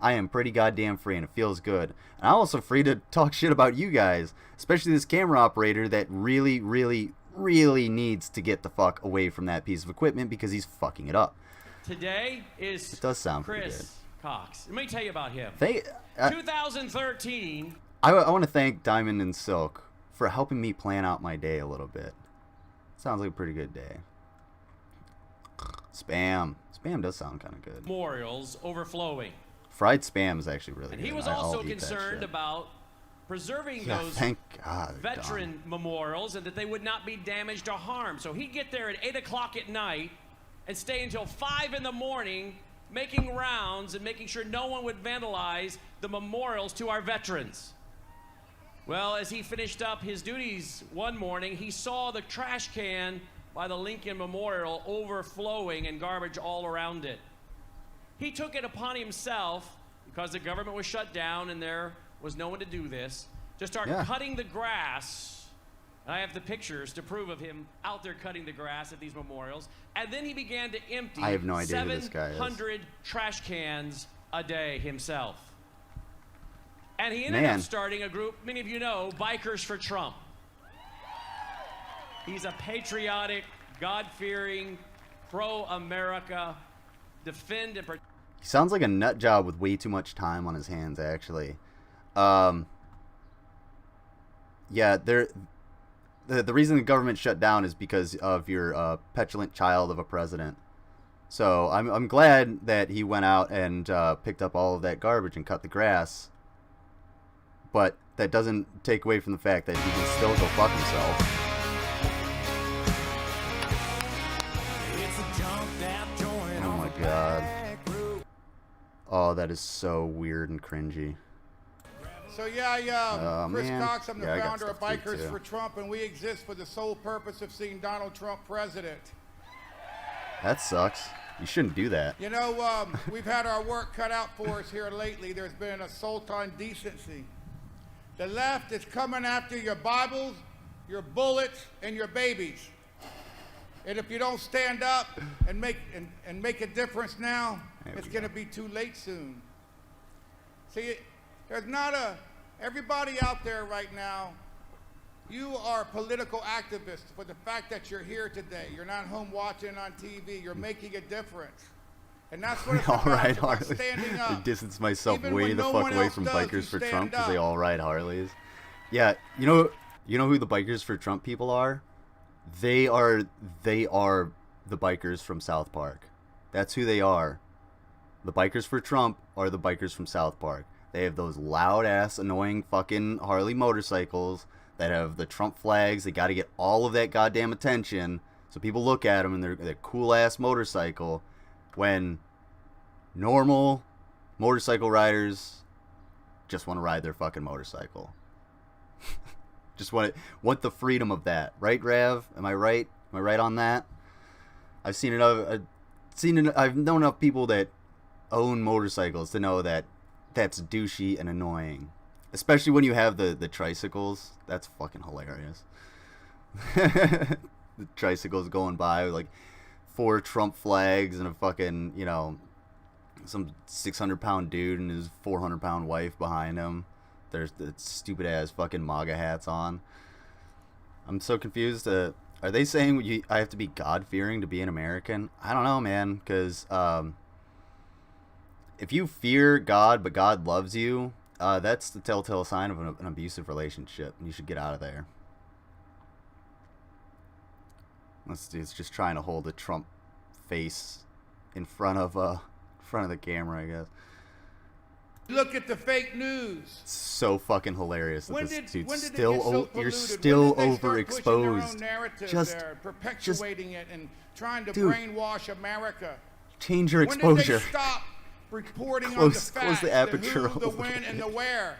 B: I am pretty goddamn free and it feels good. And I'm also free to talk shit about you guys, especially this camera operator that really, really, really needs to get the fuck away from that piece of equipment because he's fucking it up.
C: Today is
B: It does sound pretty good.
C: Chris Cox. Let me tell you about him. 2013.
B: I want to thank Diamond and Silk for helping me plan out my day a little bit. Sounds like a pretty good day. Spam. Spam does sound kind of good.
C: Memorials overflowing.
B: Fried spam is actually really
C: And
B: good.
C: he was
B: I'll
C: also
B: eat that
C: concerned
B: shit.
C: about preserving
B: Yeah,
C: those
B: thank God,
C: veteran memorials and that they would not be damaged or harmed. So he'd get there at 8 o'clock at night and stay until 5 in the morning making rounds and making sure no one would vandalize the memorials to our veterans. Well, as he finished up his duties one morning, he saw the trash can by the Lincoln Memorial overflowing and garbage all around it. He took it upon himself, because the government was shut down and there was no one to do this, to start cutting the grass. And I have the pictures to prove of him out there cutting the grass at these memorials. And then he began to empty
B: I have no idea who this guy is.
C: 700 trash cans a day himself. And he ended up starting a group, many of you know, Bikers for Trump. He's a patriotic, God-fearing, pro-America, defend and protect.
B: He sounds like a nut job with way too much time on his hands, actually. Yeah, the reason the government shut down is because of your petulant child of a president. So I'm glad that he went out and picked up all of that garbage and cut the grass. But that doesn't take away from the fact that he can still go fuck himself. Oh my god. Oh, that is so weird and cringy.
F: So yeah, Chris
B: man.
F: Cox, I'm the
B: Yeah, I got
F: founder of
B: stuff to do,
F: Bikers
B: too.
F: for Trump, and we exist for the sole purpose of seeing Donald Trump president.
B: That sucks. You shouldn't do that.
F: You know, we've had our work cut out for us here lately. There's been an assault on decency. The left is coming after your Bibles, your bullets, and your babies. And if you don't stand up and make a difference now, it's going to be too late soon. See, there's not everybody out there right now, you are political activists for the fact that you're here today. You're not home watching on TV. You're making a difference. And that's what it's
B: All
F: about.
B: ride
F: It's about
B: Harley.
F: standing
B: I
F: up.
B: distance myself
F: Even
B: way
F: when
B: the
F: no
B: fuck
F: one
B: away
F: else
B: from
F: does,
B: Bikers
F: you
B: for
F: stand
B: Trump because they
F: up.
B: all ride Harleys. Yeah, you know who the Bikers for Trump people are? They are the bikers from South Park. That's who they are. The Bikers for Trump are the bikers from South Park. They have those loud ass annoying fucking Harley motorcycles that have the Trump flags. They got to get all of that goddamn attention so people look at them and they're cool ass motorcycle when normal motorcycle riders just want to ride their fucking motorcycle. Just want the freedom of that, right, Rav? Am I right? Am I right on that? I've known enough people that own motorcycles to know that that's douchey and annoying, especially when you have the tricycles. That's fucking hilarious. The tricycles going by with like 4 Trump flags and a fucking, you know, some 600-pound dude and his 400-pound wife behind him. There's the stupid ass fucking MAGA hats on. I'm so confused. Are they saying I have to be God-fearing to be an American? I don't know, man. Because if you fear God but God loves you, that's the telltale sign of an abusive relationship. You should get out of there. It's just trying to hold a Trump face in front of the camera, I guess.
F: Look at the fake news.
B: It's so fucking hilarious that
F: When
B: this
F: did
B: dude's
F: it get so
B: you're
F: polluted?
B: still
F: When did they start pushing their own
B: overexposed.
F: narrative
B: Just
F: there, perpetuating it and trying to
B: Dude.
F: brainwash America?
B: change your
F: When
B: exposure.
F: did they stop reporting on the
B: Close
F: facts,
B: the aperture
F: the
B: a
F: who, the
B: little
F: when,
B: bit.
F: and the where?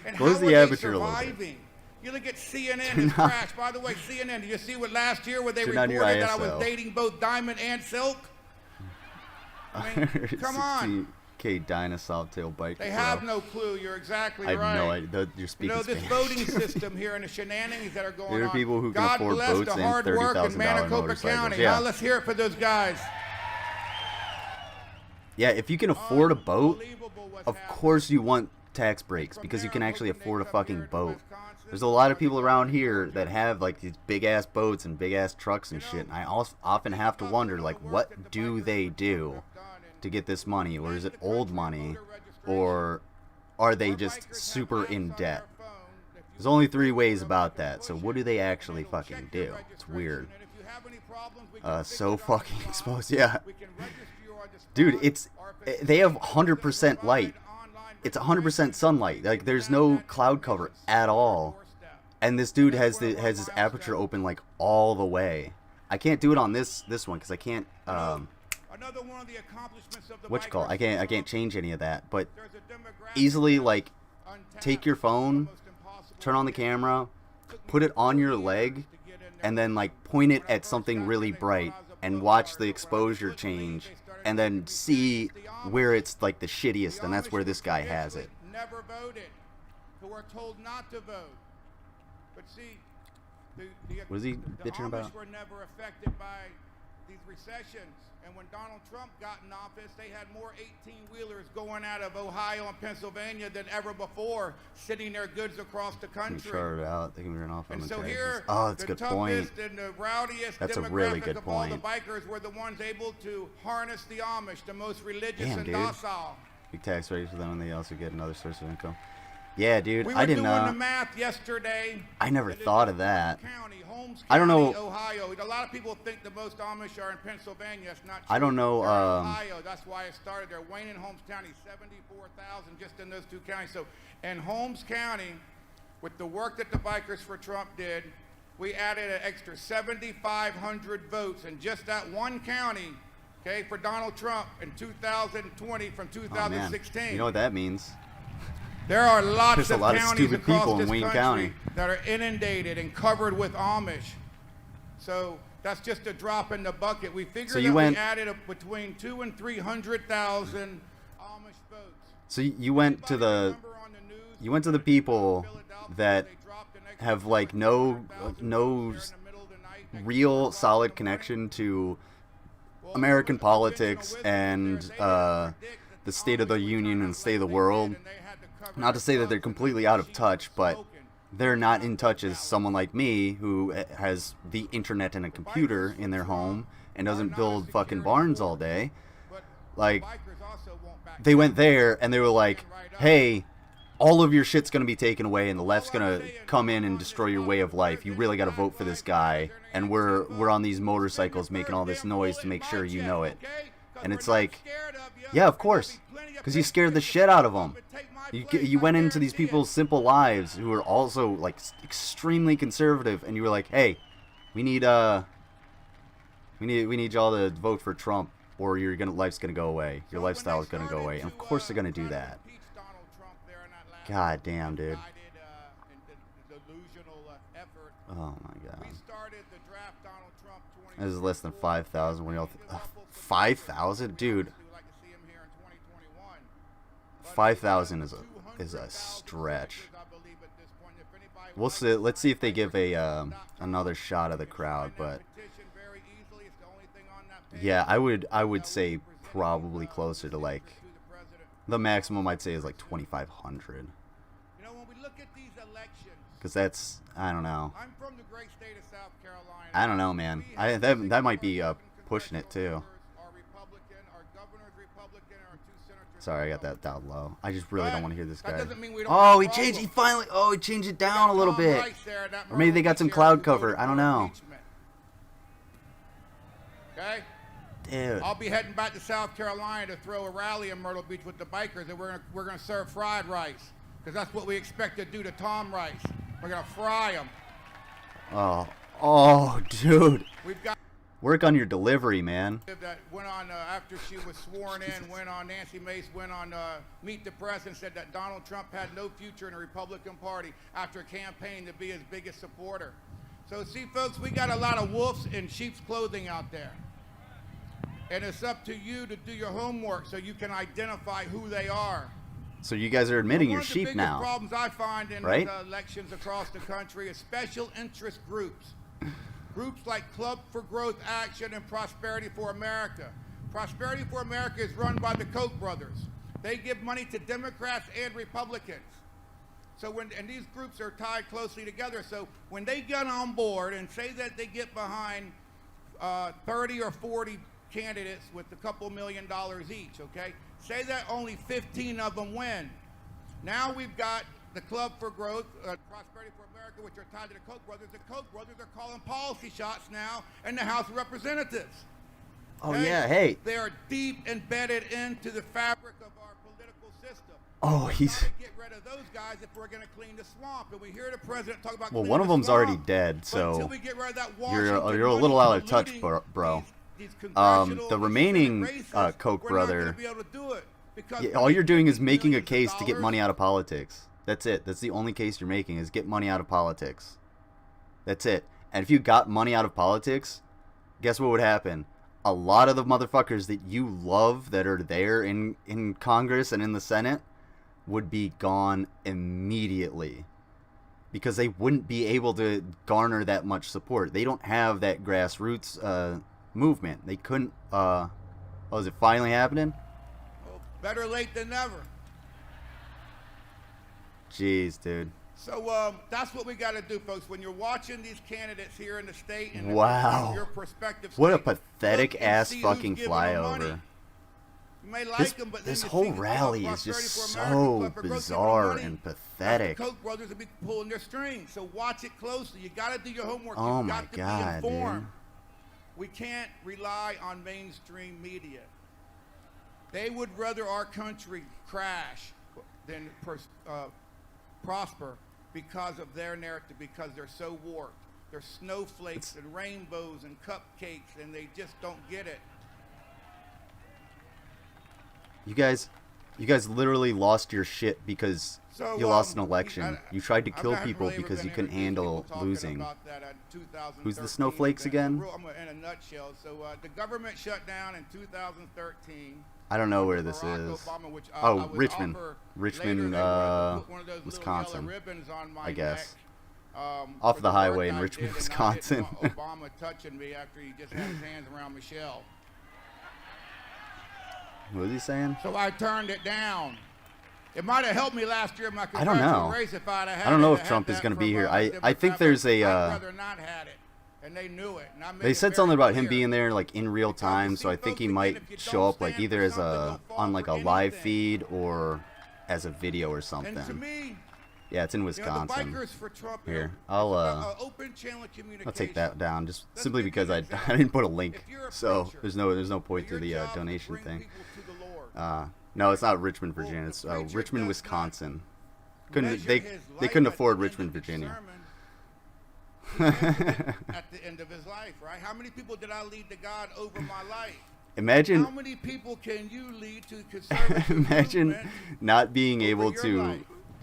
F: And
B: Close
F: how
B: the
F: are they
B: aperture a little bit.
F: surviving? You look at CNN
B: Turn
F: has
B: on-
F: crashed. By the way, CNN, did you see what last year where they
B: Turn on
F: reported
B: your
F: that I was
B: ISO.
F: dating both Diamond and Silk? I mean, come on.
B: 60K dinosaur tail bike.
F: They have no clue. You're exactly
B: I have
F: right.
B: no idea. You're
F: You
B: speaking
F: know, this
B: Spanish.
F: voting system here and the shenanigans that are going
B: There are
F: on.
B: people who can
F: God
B: afford
F: bless
B: boats
F: the
B: and
F: hard work in
B: $30,000
F: Maricopa
B: motorcycles.
F: County.
B: Yeah.
F: Huh? Let's hear it for those guys.
B: Yeah, if you can afford a boat,
F: Unbelievable what's
B: of
F: happening.
B: course you want tax breaks because you can actually afford a fucking boat. There's a lot of people around here that have like these big ass boats and big ass trucks and shit. And I also often have to wonder, like, what do they do to get this money? Or is it old money? Or are they just super in debt? There's only 3 ways about that. So what do they actually fucking do? It's weird. So fucking exposed. Yeah. Dude, they have 100% light. It's 100% sunlight. Like, there's no cloud cover at all. And this dude has his aperture open like all the way. I can't do it on this one because I can't
F: Another one of the accomplishments of the
B: what you call it?
F: bikers
B: I can't change any of that. But
F: there's a demographic
B: easily, like,
F: untapped,
B: take your phone,
F: almost impossible
B: turn on the
F: to get.
B: camera,
F: Took me
B: put it on
F: 4
B: your
F: years
B: leg,
F: to get in there.
B: and then like point it at something really bright and watch the exposure change, and then see where it's like the shittiest, and that's where this guy has it.
F: Never voted, who are told not to vote. But see,
B: What is he
F: the
B: bitching
F: Amish
B: about?
F: were never affected by these recessions. And when Donald Trump got in office, they had more 18-wheelers going out of Ohio and Pennsylvania than ever before, sending their goods across the
B: Can we
F: country.
B: chart it out? They can turn off on
F: And
B: the
F: so
B: taxes.
F: here,
B: Oh, that's a
F: the
B: good point.
F: toughest and the rowdiest
B: That's a
F: demographic
B: really good
F: of all the
B: point.
F: bikers were the ones able to harness the Amish, the most religious
B: Damn,
F: and
B: dude.
F: docile.
B: Big tax rates for them, and they also get another source of income. Yeah, dude,
F: We
B: I
F: were
B: didn't
F: doing
B: know.
F: the math yesterday.
B: I never
F: It is
B: thought
F: in
B: of that.
F: County, Holmes
B: I don't
F: County,
B: know-
F: Ohio. A lot of people think the most Amish are in Pennsylvania. It's not true.
B: I don't know,
F: They're in Ohio. That's why it started there. Wayne and Holmes County, 74,000 just in those 2 counties. So in Holmes County, with the work that the Bikers for Trump did, we added an extra 7,500 votes in just that one county, okay, for Donald Trump in 2020 from
B: Oh, man.
F: 2016.
B: You know what that means?
F: There are lots
B: There's a
F: of
B: lot of
F: counties
B: stupid
F: across
B: people in
F: this
B: Wayne
F: country
B: County.
F: that are inundated and covered with Amish. So that's just a drop in the bucket. We figured
B: So you
F: that
B: went-
F: we added between 200,000 and 300,000 Amish votes.
B: So you went to
F: Anybody
B: the
F: remember on the news
B: you went to the people
F: Philadelphia,
B: that
F: they dropped an extra
B: have like no
F: 4,000
B: no
F: votes there in the middle of the night next to
B: real
F: the
B: solid
F: Washington
B: connection to
F: Well,
B: American
F: conventional
B: politics
F: wisdom
B: and
F: is there. They didn't predict that
B: the State of the
F: Amish would
B: Union
F: turn
B: and
F: out
B: State of the
F: like they
B: World.
F: did, and they had to cover
B: Not to say that they're
F: their
B: completely
F: butts
B: out of
F: and
B: touch, but
F: smoking.
B: they're not in touch as someone like me who has the internet and a computer in their home and doesn't build fucking barns all day.
F: But
B: Like,
F: bikers also won't back
B: they went there and they were like, hey, all of your shit's going to be taken away and the left's going to come in and destroy your way of life. You really got to vote for this guy. And we're on these motorcycles making all this noise to make sure you know it. And it's like, yeah, of course, because you scared the shit out of them. You went into these people's simple lives who are also like extremely conservative, and you were like, hey, we need y'all to vote for Trump, or life's gonna go away. Your lifestyle is gonna go away. And of course they're gonna do that. God damn, dude. Oh my god. This is less than 5,000. When y'all 5,000, dude. 5,000 is a stretch. We'll see. Let's see if they give a another shot of the crowd, but yeah, I would say probably closer to like the maximum I'd say is like 2,500.
F: You know, when we look at these elections,
B: Because that's, I don't know.
F: I'm from the great state of South Carolina.
B: I don't know, man. That might be pushing it too.
F: Our Republican, our governor's Republican, our 2 senators.
B: Sorry, I got that down low. I just really don't want to hear this
F: That
B: guy.
F: doesn't mean we don't
B: Oh,
F: have
B: he
F: a
B: changed. He
F: problem.
B: finally. Oh, he changed it down a little
F: Tom
B: bit.
F: Rice there, that
B: Or maybe they got
F: Myrtle
B: some
F: Beach
B: cloud
F: area who
B: cover.
F: voted
B: I don't
F: for
B: know.
F: impeachment. Okay.
B: Dude.
F: I'll be heading back to South Carolina to throw a rally in Myrtle Beach with the bikers, and we're gonna serve fried rice, because that's what we expect to do to Tom Rice. We're gonna fry him.
B: Oh, dude.
F: We've got
B: Work on your delivery, man.
F: that went on after she was sworn in, went on Nancy Mace, went on Meet the Press and said that Donald Trump had no future in the Republican Party after campaigning to be his biggest supporter. So see, folks, we got a lot of wolves in sheep's clothing out there. And it's up to you to do your homework so you can identify who they are.
B: So you guys are admitting
F: One
B: you're
F: of the
B: sheep
F: biggest
B: now.
F: problems I find in
B: right?
F: these elections across the country is special interest groups. Groups like Club for Growth Action and Prosperity for America. Prosperity for America is run by the Koch brothers. They give money to Democrats and Republicans. So and these groups are tied closely together. So when they get on board and say that they get behind 30 or 40 candidates with a couple $1 million each, okay? Say that only 15 of them win. Now we've got the Club for Growth, Prosperity for America, which are tied to the Koch brothers. The Koch brothers are calling policy shots now in the House of Representatives.
B: Oh yeah, hey.
F: They are deep embedded into the fabric of our political system.
B: Oh, he's.
F: We've got to get rid of those guys if we're going to clean the swamp. And we hear the president talk about.
B: Well,
F: cleaning
B: one of
F: the
B: them's
F: swamp,
B: already dead,
F: but
B: so
F: until we get rid of that
B: you're a
F: Washington
B: little
F: money
B: out of touch,
F: polluting
B: bro.
F: these
B: The
F: congressional
B: remaining
F: races,
B: Koch
F: we're not
B: brother.
F: gonna be able to do it because
B: Yeah, all you're doing is making a
F: millions of
B: case to get
F: dollars.
B: money out of politics. That's it. That's the only case you're making is get money out of politics. That's it. And if you got money out of politics, guess what would happen? A lot of the motherfuckers that you love that are there in Congress and in the Senate would be gone immediately. Because they wouldn't be able to garner that much support. They don't have that grassroots movement. They couldn't. Oh, is it finally happening?
F: Well, better late than never.
B: Jeez, dude.
F: So that's what we got to do, folks. When you're watching these candidates here in the state and
B: Wow.
F: your perspective,
B: What a
F: state,
B: pathetic
F: look and
B: ass
F: see who's
B: fucking
F: giving them money.
B: flyover.
F: You may like
B: This,
F: them, but
B: this
F: then you
B: whole
F: see
B: rally is
F: Prosperity
B: just
F: for America,
B: so
F: Club for Growth giving them
B: bizarre
F: money.
B: and
F: Like
B: pathetic.
F: the Koch brothers will be pulling their strings. So watch it closely. You got to do your homework.
B: Oh
F: You've
B: my
F: got to
B: God,
F: be informed.
B: dude.
F: We can't rely on mainstream media. They would rather our country crash than prosper because of their narrative, because they're so warped. They're snowflakes and rainbows and cupcakes, and they just don't get it.
B: You guys literally lost your shit because
F: So,
B: you lost an election. You tried to
F: I've
B: kill
F: not
B: people
F: really ever
B: because
F: been
B: you couldn't
F: interviewed
B: handle
F: people talking
B: losing.
F: about that in 2013.
B: Who's the snowflakes again?
F: In a nutshell. So the government shut down in 2013.
B: I don't know where
F: under
B: this
F: Barack
B: is.
F: Obama, which I
B: Oh,
F: was
B: Richmond.
F: offered
B: Richmond,
F: later, they wanted to put one of those
B: Wisconsin,
F: little yellow ribbons on my
B: I guess.
F: neck,
B: Off
F: for
B: the
F: work
B: highway in
F: I
B: Richmond,
F: did, and I didn't
B: Wisconsin.
F: want Obama touching me after he just had his hands around Michelle.
B: What was he saying?
F: So I turned it down. It might have helped me last year in my
B: I don't
F: congressional
B: know.
F: race if I'd have had
B: I don't know
F: it.
B: if
F: I
B: Trump
F: had
B: is
F: that
B: going to be
F: from,
B: here. I
F: Democrat,
B: think there's
F: but
B: a.
F: I'd rather not had it, and they knew it. And I made
B: They
F: it
B: said
F: very
B: something about him
F: clear.
B: being there like in real
F: Because you
B: time,
F: see,
B: so I think
F: folks,
B: he
F: again,
B: might
F: if you
B: show
F: don't
B: up like
F: stand
B: either
F: for
B: as
F: something,
B: a
F: don't fall
B: on like
F: for
B: a live
F: anything.
B: feed or as a video or
F: And to
B: something.
F: me,
B: Yeah, it's in
F: you know,
B: Wisconsin.
F: the bikers for Trump
B: Here,
F: are
B: I'll
F: open channel of communication.
B: I'll take that down just
F: Let's
B: simply
F: give you
B: because
F: an
B: I
F: example.
B: I didn't put a link,
F: If you're a
B: so
F: preacher,
B: there's no point to
F: your
B: the
F: job is to
B: donation
F: bring
B: thing.
F: people to the Lord.
B: No, it's not Richmond,
F: Well,
B: Virginia.
F: the
B: It's
F: preacher
B: Richmond,
F: does not
B: Wisconsin.
F: Measure
B: They
F: his
B: they
F: life
B: couldn't
F: at
B: afford
F: the end
B: Richmond,
F: of the
B: Virginia.
F: sermon. He measured it at the end of his life, right? How many people did I lead to God over my life?
B: Imagine
F: How many people can you lead to conservative
B: imagine
F: movement
B: not being
F: over
B: able
F: your
B: to
F: life?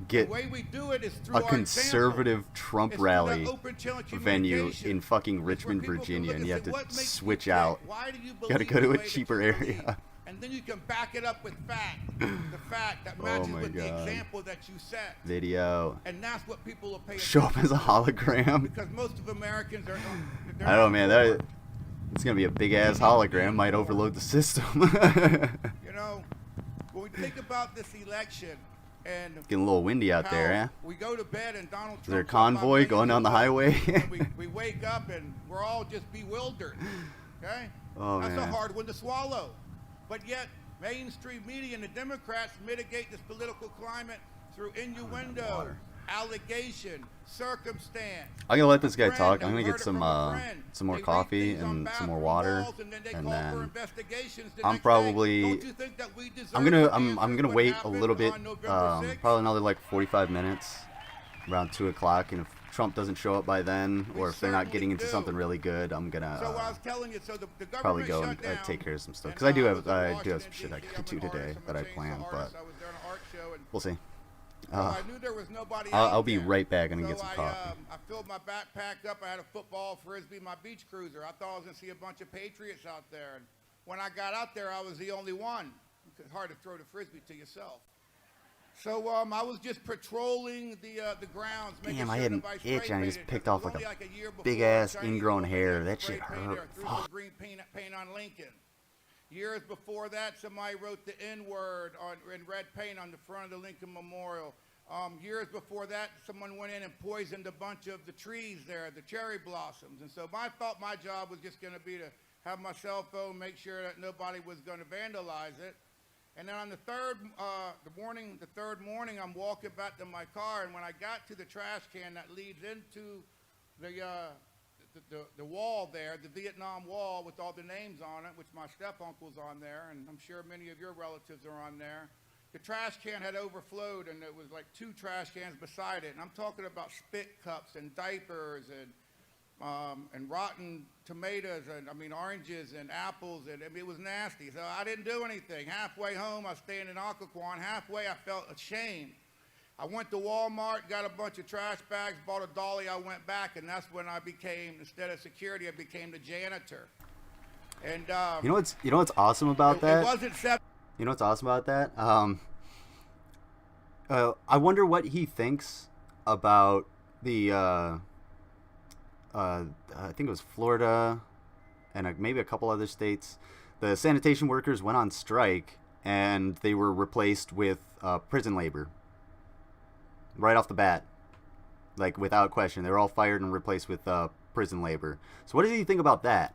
B: get
F: The way we do it is through
B: a
F: our
B: conservative
F: example.
B: Trump
F: It's through that
B: rally
F: open channel
B: venue
F: communication.
B: in fucking
F: It's where
B: Richmond,
F: people can
B: Virginia,
F: look
B: and you have
F: say,
B: to
F: "What makes you
B: switch
F: tick?
B: out.
F: Why do you
B: Gotta
F: believe
B: go to
F: the
B: a
F: way that
B: cheaper
F: you
B: area.
F: believe?" And then you can back it up with fact. The fact that
B: Oh
F: matches
B: my
F: with the
B: God.
F: example that you set.
B: Video.
F: And that's what people will pay
B: Show up
F: attention
B: as a hologram.
F: because most of Americans are.
B: I don't know, man. It's gonna be a big ass hologram. Might overload the system.
F: You know, when we think about this election and
B: Getting a little windy out
F: how
B: there, eh?
F: we go to bed and Donald Trump.
B: Is there a convoy going down the highway?
F: we wake up and we're all just bewildered. Okay?
B: Oh,
F: That's
B: man.
F: a hard one to swallow. But yet, mainstream media and the Democrats mitigate this political climate through innuendo, allegation, circumstance.
B: I'm gonna let this guy
F: Friend,
B: talk. I'm
F: I
B: gonna
F: heard
B: get
F: it
B: some
F: from a friend.
B: some more
F: They read
B: coffee
F: things on
B: and some more
F: bathroom
B: water,
F: walls, and then they
B: and
F: call for
B: then
F: investigations the
B: I'm
F: next day.
B: probably
F: Don't you think that we deserve
B: I'm
F: to
B: gonna
F: answer what
B: wait a
F: happened
B: little bit,
F: on November 6th?
B: probably another like 45 minutes, around 2 o'clock, and if Trump doesn't show up by then,
F: We
B: or if they're not
F: certainly
B: getting into
F: do.
B: something really good, I'm gonna
F: So I was telling you, so the government
B: probably go
F: shut
B: and
F: down,
B: take care of some stuff
F: and
B: because I do
F: was
B: have
F: in
B: some
F: Washington,
B: shit I
F: D.C.
B: gotta do
F: I'm an
B: today
F: artist, I'm
B: that
F: a
B: I
F: chainsaw
B: planned, but
F: artist. I was there in an art show, and
B: we'll see.
F: so I knew there was nobody
B: I'll
F: out
B: be
F: there.
B: right back and
F: so
B: get some coffee.
F: I filled my backpack up. I had a football, frisbee, my beach cruiser. I thought I was going to see a bunch of patriots out there. And when I got out there, I was the only one. It's hard to throw the frisbee to yourself. So I was just patrolling the grounds. making
B: Damn, I
F: sure
B: had an
F: nobody
B: itch and I
F: spray
B: just
F: painted,
B: picked
F: 'cause
B: off
F: it was
B: like
F: only
B: a
F: year before
B: big ass
F: Chinese
B: ingrown
F: people
B: hair.
F: had
B: That
F: spray
B: shit
F: painted
B: hurt.
F: or threw some
B: Fuck.
F: green paint on Lincoln. Years before that, somebody wrote the N-word in red paint on the front of the Lincoln Memorial. Years before that, someone went in and poisoned a bunch of the trees there, the cherry blossoms. And so I thought my job was just going to be to have my cell phone, make sure that nobody was going to vandalize it. And then on the third morning, I'm walking back to my car, and when I got to the trash can that leads into the wall there, the Vietnam Wall with all the names on it, which my step-uncle's on there, and I'm sure many of your relatives are on there. The trash can had overflowed, and there was like 2 trash cans beside it. And I'm talking about spit cups and diapers and rotten tomatoes and, oranges and apples. And it was nasty. So I didn't do anything. Halfway home, I was staying in Occoquan. Halfway, I felt ashamed. I went to Walmart, got a bunch of trash bags, bought a dolly. I went back, and that's when I became, instead of security, I became the janitor. And
B: you know what's awesome about that?
F: It wasn't
B: You know what's awesome about that? I wonder what he thinks about the, I think it was Florida and maybe a couple other states. The sanitation workers went on strike, and they were replaced with prison labor. Right off the bat. Like, without question. They were all fired and replaced with prison labor. So what does he think about that?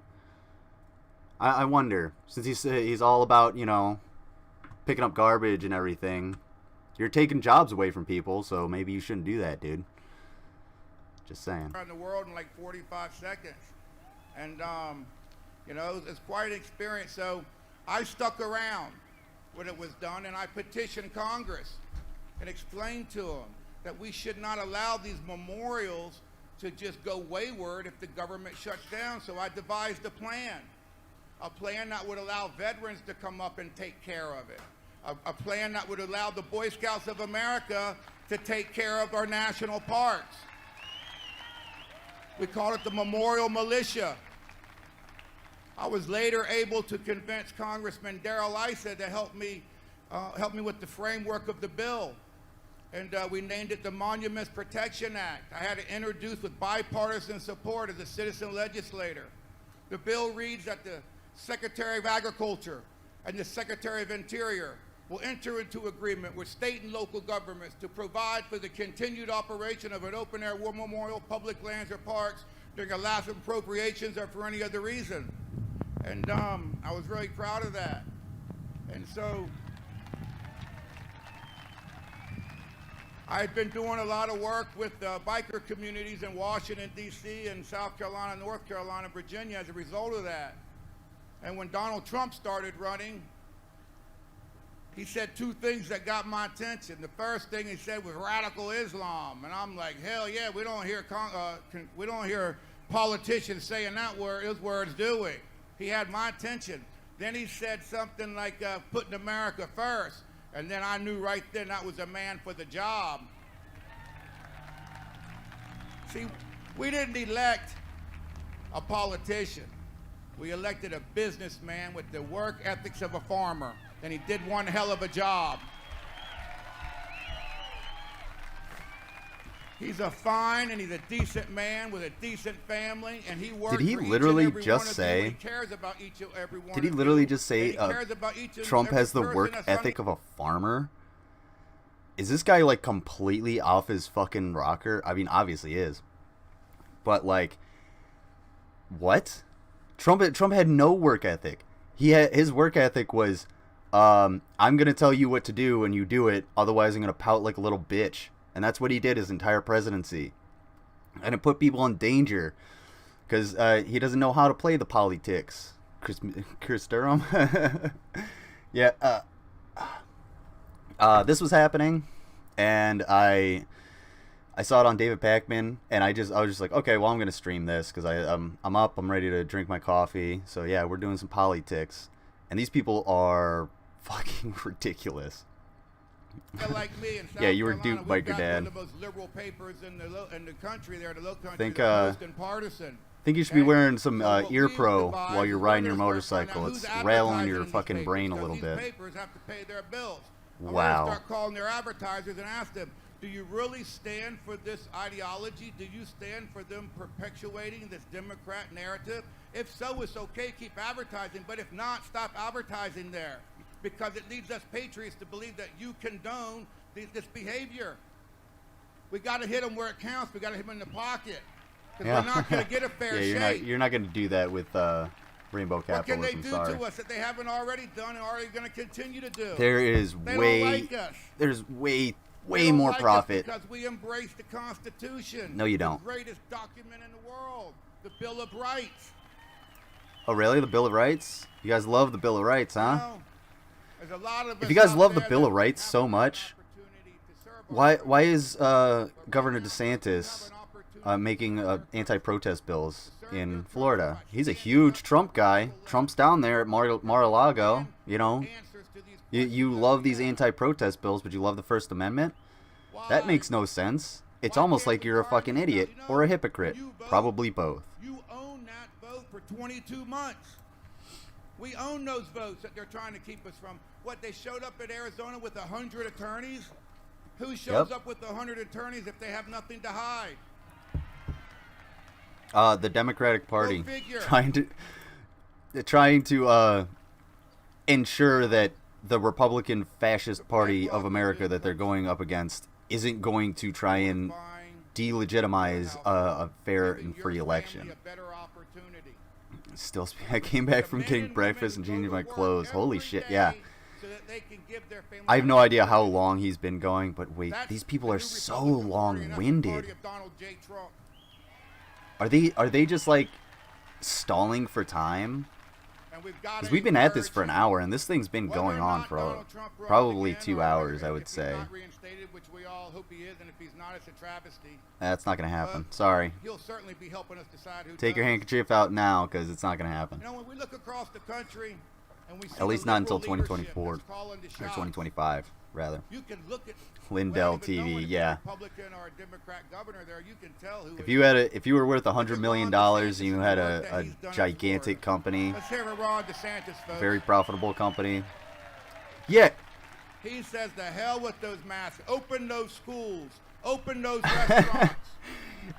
B: I wonder. Since he's all about, picking up garbage and everything. You're taking jobs away from people, so maybe you shouldn't do that, dude. Just saying.
F: Around the world in like 45 seconds. And, it's quite an experience. So I stuck around when it was done, and I petitioned Congress and explained to them that we should not allow these memorials to just go wayward if the government shuts down. So I devised a plan that would allow veterans to come up and take care of it. A plan that would allow the Boy Scouts of America to take care of our national parks. We call it the Memorial Militia. I was later able to convince Congressman Darrell Issa to help me with the framework of the bill. And we named it the Monuments Protection Act. I had it introduced with bipartisan support as a citizen legislator. The bill reads that the Secretary of Agriculture and the Secretary of Interior will enter into agreement with state and local governments to provide for the continued operation of an open-air war memorial, public lands, or parks during a last appropriations or for any other reason. And I was really proud of that. And so I had been doing a lot of work with biker communities in Washington, D.C., and South Carolina, North Carolina, Virginia as a result of that. And when Donald Trump started running, he said 2 things that got my attention. The first thing he said was radical Islam, and I'm like, hell yeah, we don't hear politicians saying that word. Those words do it. He had my attention. Then he said something like putting America first, and then I knew right then that was a man for the job. See, we didn't elect a politician. We elected a businessman with the work ethics of a farmer, and he did one hell of a job. He's a fine and he's a decent man with a decent family, and he works
B: Did he
F: for
B: literally
F: each and every
B: just
F: one of
B: say?
F: you. He cares about each and every one
B: Did he
F: of
B: literally
F: you,
B: just say
F: and he cares about each and
B: Trump
F: every
B: has the
F: person
B: work
F: that's
B: ethic of a farmer? Is this guy like completely off his fucking rocker? I mean, obviously he is. But like, what? Trump had no work ethic. His work ethic was, I'm gonna tell you what to do and you do it, otherwise I'm gonna pout like a little bitch. And that's what he did his entire presidency. And it put people in danger because he doesn't know how to play the politics. Chris Durham. Yeah. This was happening, and I saw it on David Pakman, and I was just like, okay, well, I'm gonna stream this because I'm up, I'm ready to drink my coffee. So yeah, we're doing some politics, and these people are fucking ridiculous.
F: Like me in South
B: Yeah, you were
F: Carolina,
B: duped by
F: we've
B: your
F: got
B: dad.
F: One of the most liberal papers in the country there, the Low Country,
B: Think,
F: the most partisan.
B: I think you should be wearing some
F: So what
B: ear
F: we
B: pro
F: advise
B: while you're
F: is
B: riding your
F: we're gonna start
B: motorcycle.
F: finding
B: It's
F: out who's
B: rattling
F: advertising
B: your
F: in these
B: fucking
F: papers,
B: brain a
F: because
B: little
F: these
B: bit.
F: papers have to pay their bills. I
B: Wow.
F: want to start calling their advertisers and ask them, Do you really stand for this ideology? Do you stand for them perpetuating this Democrat narrative? If so, it's okay, keep advertising, but if not, stop advertising there, because it leads us patriots to believe that you condone this behavior. We got to hit them where it counts. We got to hit them in the pocket, because we're not going to get a fair shake.
B: You're not going to do that with rainbow capitalism.
F: What can they do
B: sorry.
F: to us that they haven't already done and are going to continue to do?
B: There is
F: They
B: way
F: don't like us.
B: there's way
F: They don't
B: more
F: like us
B: profit.
F: because we embrace the Constitution.
B: No, you don't.
F: The greatest document in the world, the Bill of Rights.
B: Oh, really? The Bill of Rights? You guys love the Bill of Rights, huh?
F: Well, there's a lot of
B: If
F: us
B: you guys
F: out
B: love the
F: there
B: Bill
F: that
B: of Rights
F: have
B: so
F: an
B: much,
F: opportunity to serve our
B: why is Governor
F: country.
B: DeSantis
F: Have an opportunity
B: making
F: to serve
B: anti-protest bills
F: serve
B: in
F: your
B: Florida?
F: country.
B: He's a huge Trump guy. Trump's down there at Mar-a-Lago. You know,
F: Answers to these
B: you
F: questions
B: love
F: that we
B: these
F: have.
B: anti-protest bills, but you love the First Amendment. That
F: Why?
B: makes no sense. It's
F: Why
B: almost
F: can't
B: like
F: we
B: you're a
F: argue
B: fucking
F: that?
B: idiot
F: You know,
B: or a hypocrite.
F: you vote-
B: Probably both.
F: You own that vote for 22 months. We own those votes that they're trying to keep us from. What, they showed up at Arizona with 100 attorneys? Who shows
B: Yep.
F: up with 100 attorneys if they have nothing to hide?
B: The Democratic Party
F: figure.
B: trying to ensure that the Republican Fascist Party of America that they're going up against isn't going to try and
F: Fine.
B: delegitimize a fair
F: Giving
B: and
F: your
B: free
F: family
B: election.
F: a better opportunity.
B: Still, I came back
F: The
B: from
F: men
B: getting
F: and
B: breakfast and
F: women
B: changing
F: go
B: my
F: to work
B: clothes. Holy
F: every
B: shit,
F: day
B: yeah.
F: so that they can give their family
B: I have
F: an
B: no idea how
F: opportunity.
B: long he's been going, but wait,
F: That's
B: these people
F: the
B: are
F: new
B: so
F: Republican Party, and that's the party
B: long-winded.
F: of Donald J. Trump.
B: Are they just like stalling for time?
F: And we've got
B: Because
F: to
B: we've been at this for an
F: encourage
B: hour, and this thing's been
F: whether
B: going
F: or
B: on
F: not
B: for
F: Donald Trump runs
B: probably
F: again,
B: 2
F: or
B: hours, I
F: if
B: would
F: he's
B: say.
F: not reinstated, which we all hope he is, and if he's not, it's a travesty.
B: That's not going to happen.
F: But
B: Sorry.
F: He'll certainly be helping us decide who
B: Take your
F: does.
B: handkerchief out now, because it's not going to happen.
F: You know, when we look across the country and we see
B: At least
F: the
B: not until
F: liberal leadership
B: 2024,
F: that's calling the
B: or
F: shots,
B: 2025, rather.
F: You can look at
B: Lindell
F: without even
B: TV,
F: knowing if
B: yeah.
F: it's a Republican or a Democrat governor there, you can tell who
B: If you were worth $100 million and you had a gigantic company,
F: Let's hear from Ron DeSantis, folks.
B: very profitable company, yeah,
F: He says, "The hell with those masks. Open those schools. Open those restaurants."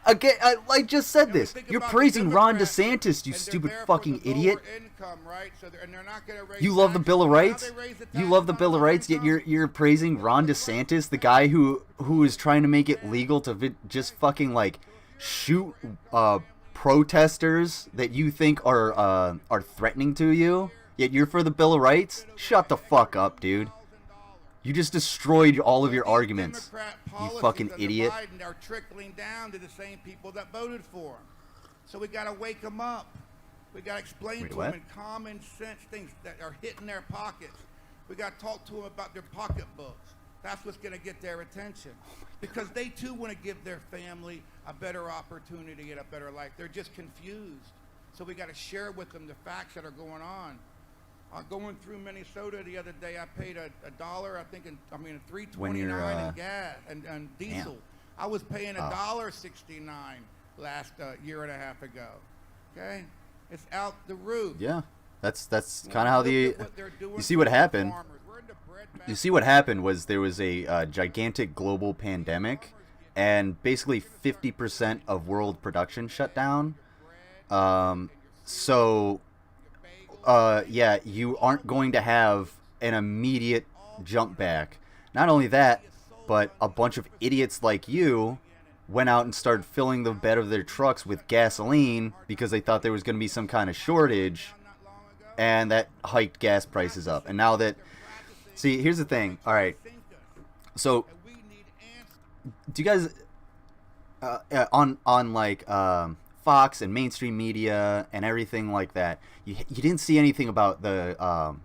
B: again, I just said
F: And we
B: this.
F: think
B: You're
F: about the
B: praising Ron
F: Democrats,
B: DeSantis, you
F: and they're
B: stupid
F: there for
B: fucking
F: the
B: idiot.
F: lower income, right? And they're not gonna raise
B: You love the
F: taxes.
B: Bill of
F: Now
B: Rights?
F: they raise the
B: You
F: taxes
B: love the
F: on
B: Bill of
F: lower
B: Rights, yet
F: income.
B: you're praising Ron DeSantis, the guy who is trying to make it legal to just fucking like shoot protesters that you think are threatening to you. Yet you're for the Bill of Rights? Shut the fuck up, dude. You just destroyed all of your
F: These
B: arguments.
F: Democrat
B: You
F: policies
B: fucking
F: under
B: idiot.
F: Biden are trickling down to the same people that voted for him. So we got to wake them up. We got to explain
B: Wait,
F: to
B: what?
F: them in common sense things that are hitting their pockets. We got to talk to them about their pocketbooks. That's what's going to get their attention. Because they too want to give their family a better opportunity and a better life. They're just confused. So we got to share with them the facts that are going on. Going through Minnesota the other day, I paid a dollar, I think,
B: When you're,
F: $3.29 in gas and diesel.
B: damn.
F: I was paying
B: Oh.
F: $1.69 last year and a half ago. Okay, it's out the roof.
B: Yeah, that's kind of how
F: Look at what they're doing
B: you see
F: for
B: what
F: the
B: happened.
F: farmers. We're in the bread
B: You
F: basket.
B: see what happened was there was a gigantic global pandemic, and basically 50% of world production shut down. Yeah, you aren't going to have an immediate jump back. Not only that, but a bunch of idiots like you went out and started filling the bed of their trucks with gasoline because they thought there was going to be some kind of shortage, and that hiked gas prices up. And now that, see, here's the thing. All right, so do you guys on like Fox and mainstream media and everything like that, you didn't see anything about the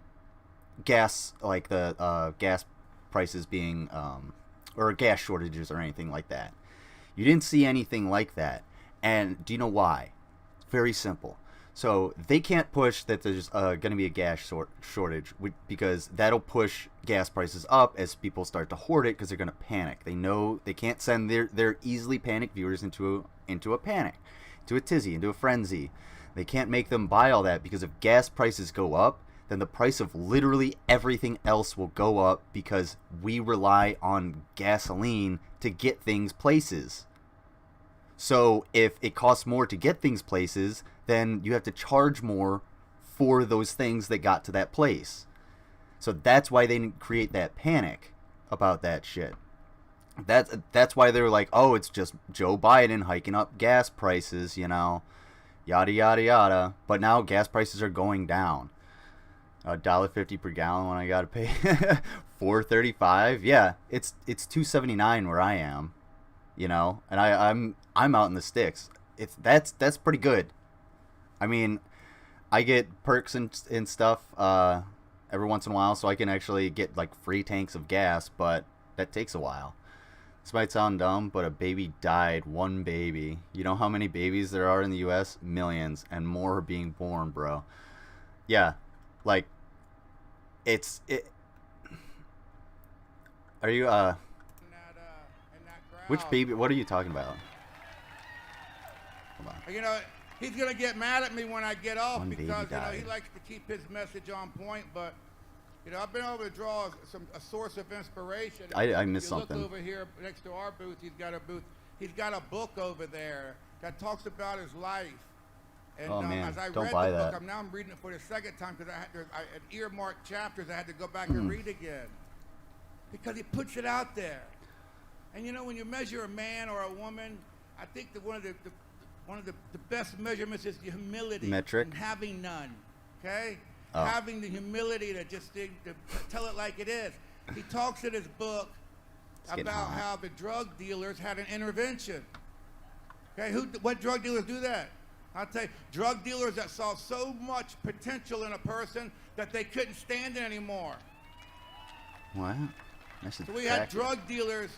B: gas, like the gas prices being or gas shortages or anything like that. You didn't see anything like that. And do you know why? It's very simple. So they can't push that there's going to be a gas shortage because that'll push gas prices up as people start to hoard it because they're going to panic. They know they can't send their easily panicked viewers into a panic, into a tizzy, into a frenzy. They can't make them buy all that because if gas prices go up, then the price of literally everything else will go up because we rely on gasoline to get things places. So if it costs more to get things places, then you have to charge more for those things that got to that place. So that's why they create that panic about that shit. That's why they're like, oh, it's just Joe Biden hiking up gas prices, you know, yada yada yada. But now gas prices are going down. $1.50 per gallon when I gotta pay $4.35. Yeah, it's $2.79 where I am, you know, and I'm out in the sticks. That's pretty good. I mean, I get perks and stuff every once in a while, so I can actually get like free tanks of gas, but that takes a while. This might sound dumb, but a baby died. One baby. You know how many babies there are in the U.S.? Millions, and more are being born, bro. Yeah, like, Are you,
F: In that
B: which
F: crowd.
B: baby, what are you talking about? Hold on.
F: You know, he's going to get mad at me when I get off
B: One baby
F: because, you know, he
B: died.
F: likes to keep his message on point, but, you know, I've been able to draw a source of inspiration.
B: I missed
F: You look
B: something.
F: over here next to our booth, he's got a booth. He's got a book over there that talks about his life. And
B: Oh, man,
F: as I
B: don't
F: read
B: buy
F: the book,
B: that.
F: I'm reading it for the second time because I had earmarked chapters I had to go back
B: Hmm.
F: and read again. Because he puts it out there. And you know, when you measure a man or a woman, I think that one of the best measurements is the humility.
B: Metric?
F: And having none. Okay?
B: Oh.
F: Having the humility to just to tell it like it is. He talks in his book
B: It's getting
F: about
B: hot.
F: how the drug dealers had an intervention. Okay, what drug dealers do that? I'll tell you, drug dealers that saw so much potential in a person that they couldn't stand it anymore.
B: What? I should
F: So we had
B: track it.
F: drug dealers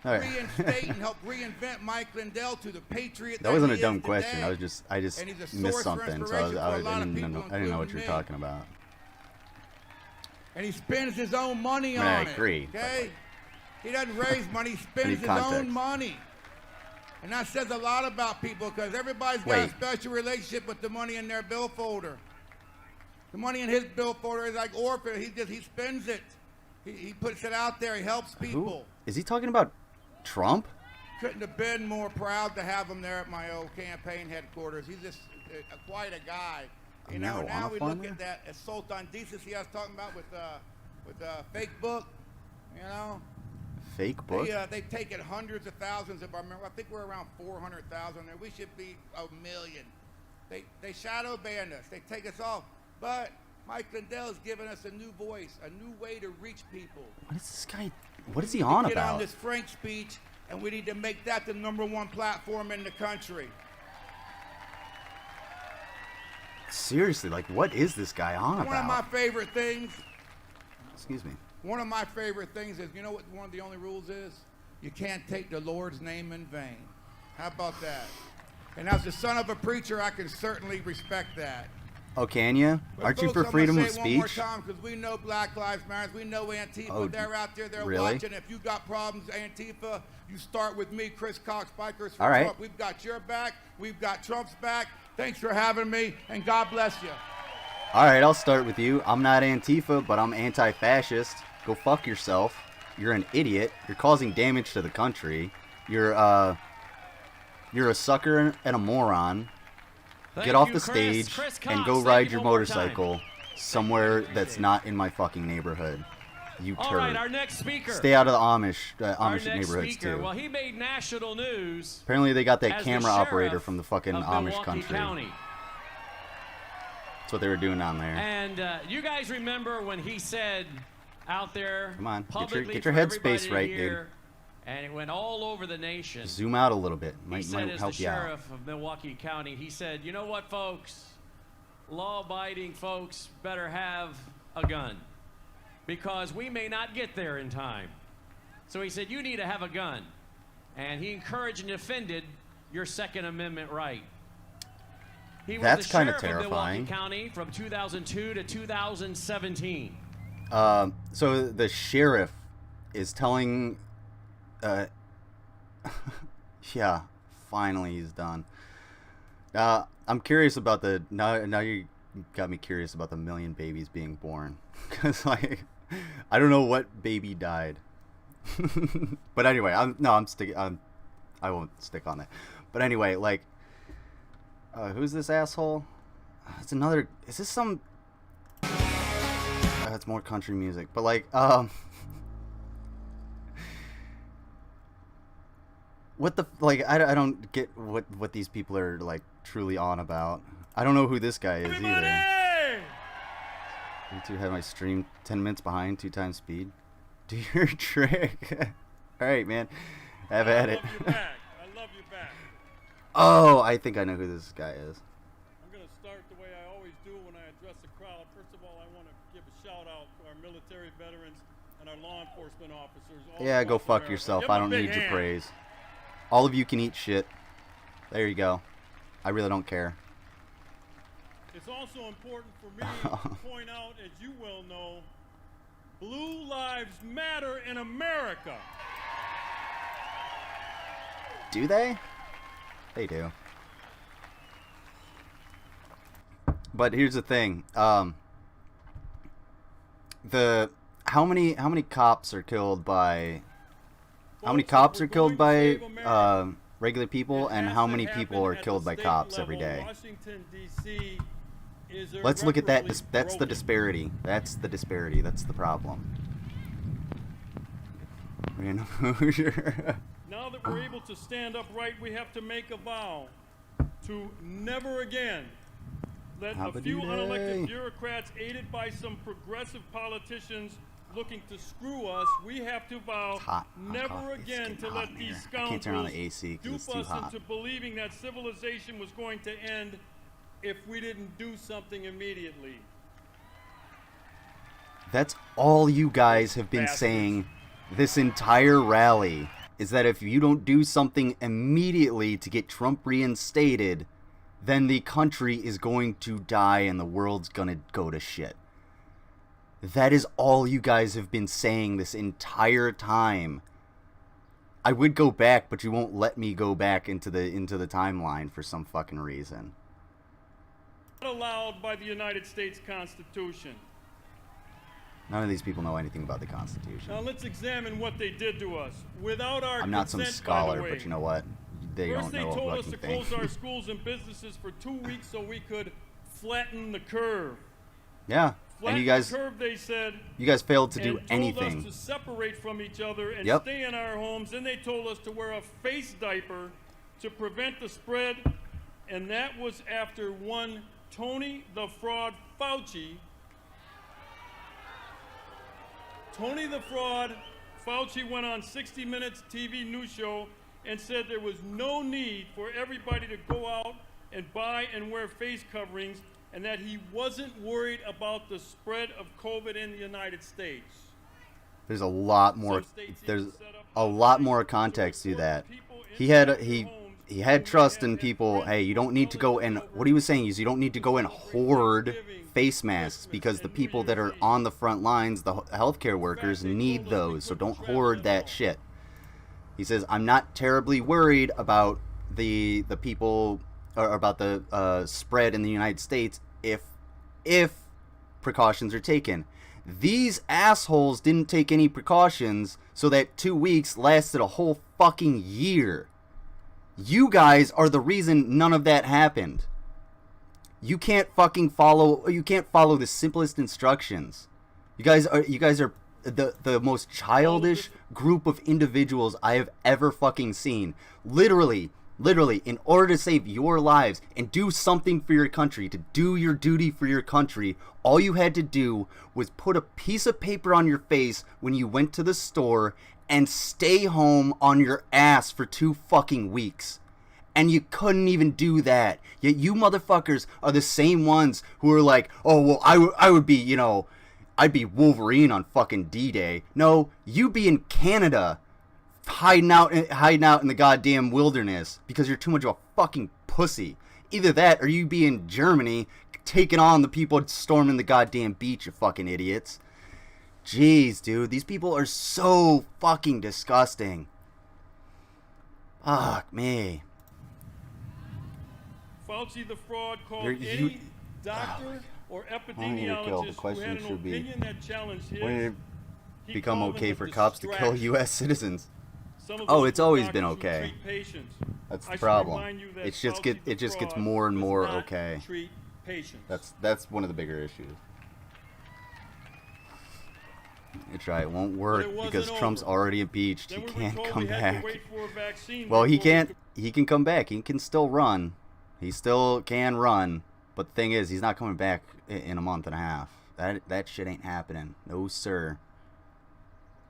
B: All right.
F: reinstate and help reinvent Mike Lindell to the patriot
B: That wasn't a
F: he
B: dumb
F: is
B: question.
F: today.
B: I just
F: And he's a
B: missed
F: source for
B: something, so
F: inspiration for a lot of
B: I
F: people,
B: didn't know what you
F: including
B: were
F: me.
B: talking about.
F: And he spends his own money
B: I mean, I
F: on
B: agree,
F: it.
B: but,
F: Okay?
B: like,
F: He doesn't raise money, he spends
B: need
F: his
B: context.
F: own money. And that says a lot about people because everybody's got
B: Wait.
F: a special relationship with the money in their bill folder. The money in his bill folder is like orphan. He spends it. He puts it out there. He helps
B: Who?
F: people.
B: Is he talking about Trump?
F: Couldn't have been more proud to have him there at my old campaign headquarters. He's just quite a guy.
B: A
F: You know,
B: marijuana
F: now we
B: farmer?
F: look at that assault on decency I was talking about with fake book. You know,
B: Fake book?
F: they've taken hundreds of thousands. If I remember, I think we're around 400,000 there. We should be a million. They shadow ban us. They take us off. But Mike Lindell has given us a new voice, a new way to reach people.
B: What is this guy? What is he on
F: Get
B: about?
F: on this Frank speech, and we need to make that the #1 platform in the country.
B: Seriously, like, what is this guy on
F: One of my
B: about?
F: favorite things,
B: Excuse me.
F: one of my favorite things is, you know what one of the only rules is? You can't take the Lord's name in vain. How about that? And as the son of a preacher, I can certainly respect that.
B: Oh, can you?
F: But
B: Aren't you
F: folks,
B: for
F: I'm
B: freedom
F: gonna
B: of
F: say it one more
B: speech?
F: time, because we know Black Lives Matter, we know Antifa.
B: Oh,
F: They're out there, they're
B: really?
F: watching. If you got problems, Antifa, you start with me, Chris Cox, Bikers for
B: All right.
F: Trump. We've got your back. We've got Trump's back. Thanks for having me, and God bless you.
B: All right, I'll start with you. I'm not Antifa, but I'm anti-fascist. Go fuck yourself. You're an idiot. You're causing damage to the country. You're a sucker and a moron.
C: Thank
B: Get off
C: you,
B: the
C: Chris.
B: stage
C: Chris
B: and
C: Cox,
B: go
C: thank
B: ride
C: you
B: your
C: one more time.
B: motorcycle somewhere that's not in my fucking neighborhood. You
C: All
B: turd.
C: right, our next speaker.
B: Stay out of the Amish
C: Our
B: Amish
C: next
B: neighborhoods
C: speaker.
B: too.
C: Well, he made national news
B: Apparently they got that
C: as the
B: camera operator
C: sheriff
B: from the fucking
C: of
B: Amish
C: Milwaukee
B: country.
C: County.
B: That's what they were doing down there.
C: And you guys remember when he said out there
B: Come on, get your-
C: publicly
B: get your
C: for
B: headspace
C: everybody to
B: right, dude.
C: hear, and it went all over the nation.
B: Zoom out a little bit.
C: He
B: Might
C: said, as
B: help
C: the
B: you out.
C: sheriff of Milwaukee County, he said, you know what, folks? Law-abiding folks better have a gun because we may not get there in time. So he said, you need to have a gun. And he encouraged and defended your Second Amendment right. He was
B: That's
C: the
B: kinda
C: sheriff of
B: terrifying.
C: Milwaukee County from 2002 to 2017.
B: So the sheriff is telling, yeah, finally he's done. I'm curious about now you're got me curious about the million babies being born. Because, like, I don't know what baby died. But anyway, I won't stick on that. But anyway, like, who's this asshole? It's another, is this some, it's more country music. But, like, what the, like, I don't get what these people are, like, truly on about. I don't know who this guy is either. YouTube had my stream 10 minutes behind, 2 times speed. Do your trick. Alright, man. Have at it.
G: I love you back. I love you back.
B: Oh, I think I know who this guy is.
G: I'm going to start the way I always do when I address the crowd. First of all, I want to give a shout out to our military veterans and our law enforcement officers.
B: Yeah, go fuck yourself. I don't need your praise. All of you can eat shit. There you go. I really don't care.
G: It's also important for me to point out, as you well know, Blue Lives Matter in America.
B: Do they? They do. But here's the thing. How many cops are killed by regular people, and how many people are killed by cops every day?
G: Washington, D.C.
B: Let's look at that. That's the disparity. That's the disparity. That's the problem.
G: Now that we're able to stand upright, we have to make a vow to never again let a few unelected bureaucrats aided by some progressive politicians looking to screw us. We have to vow never again to let these scoundrels dupe us into believing that civilization was going to end if we didn't do something immediately.
B: That's all you guys have been saying this entire rally, is that if you don't do something immediately to get Trump reinstated, then the country is going to die and the world's gonna go to shit. That is all you guys have been saying this entire time. I would go back, but you won't let me go back into the timeline for some fucking reason.
G: Not allowed by the United States Constitution.
B: None of these people know anything about the Constitution.
G: Now let's examine what they did to us without our
B: I'm not some
G: consent,
B: scholar,
G: by the way.
B: but you know what? They
G: First,
B: don't know
G: they told
B: a
G: us to
B: fucking thing.
G: close our schools and businesses for 2 weeks so we could flatten the curve.
B: Yeah,
G: Flatten
B: and you guys,
G: the curve, they said,
B: you guys failed to do
G: and
B: anything.
G: told us to separate from each other and
B: Yep.
G: stay in our homes. Then they told us to wear a face diaper to prevent the spread, and that was after one Tony the Fraud Fauci. Tony the Fraud Fauci went on 60 Minutes TV news show and said there was no need for everybody to go out and buy and wear face coverings, and that he wasn't worried about the spread of COVID in the United States.
B: There's a lot more. There's a lot more context to that. He had trust in people. Hey, you don't need to go and what he was saying is you don't need to go and hoard face masks because the people that are on the front lines, the healthcare workers, need those. So don't hoard that shit. He says I'm not terribly worried about the people or about the spread in the United States if precautions are taken. These assholes didn't take any precautions, so that 2 weeks lasted a whole fucking year. You guys are the reason none of that happened. You can't follow the simplest instructions. You guys are the most childish group of individuals I have ever fucking seen. Literally, in order to save your lives and do something for your country, to do your duty for your country, all you had to do was put a piece of paper on your face when you went to the store and stay home on your ass for 2 fucking weeks. And you couldn't even do that. Yet you motherfuckers are the same ones who are like, oh, well, I would be, you know, I'd be Wolverine on fucking D-Day. No, you'd be in Canada hiding out in the goddamn wilderness because you're too much of a fucking pussy. Either that or you be in Germany taking on the people storming the goddamn beach, you fucking idiots. Jeez, dude, these people are so fucking disgusting. Fuck me.
G: Fauci the fraud called any doctor or
B: When you kill, the
G: epidemiologist who
B: question
G: had an
B: should be,
G: opinion that challenged his,
B: when did
G: he
B: it become
G: called them
B: okay
G: a
B: for cops to kill
G: distraction.
B: U.S. citizens?
G: Some of
B: Oh,
G: those
B: it's always
G: doctors
B: been
G: who
B: okay.
G: treat patients.
B: That's
G: I
B: the
G: should
B: problem.
G: remind you that
B: It just
G: Fauci
B: gets
G: fraud
B: more and
G: does
B: more
G: not
B: okay.
G: treat patients.
B: That's one of the bigger issues. It's right. It won't work
G: it wasn't
B: because Trump's
G: over.
B: already impeached.
G: Then
B: He
G: we were
B: can't
G: told
B: come
G: we had
B: back.
G: to wait for a vaccine
B: Well, he
G: before we
B: can't.
G: could-
B: He can come back. He can still run. He still can run. But the thing is, he's not coming back in a month and a half. That shit ain't happening. No, sir.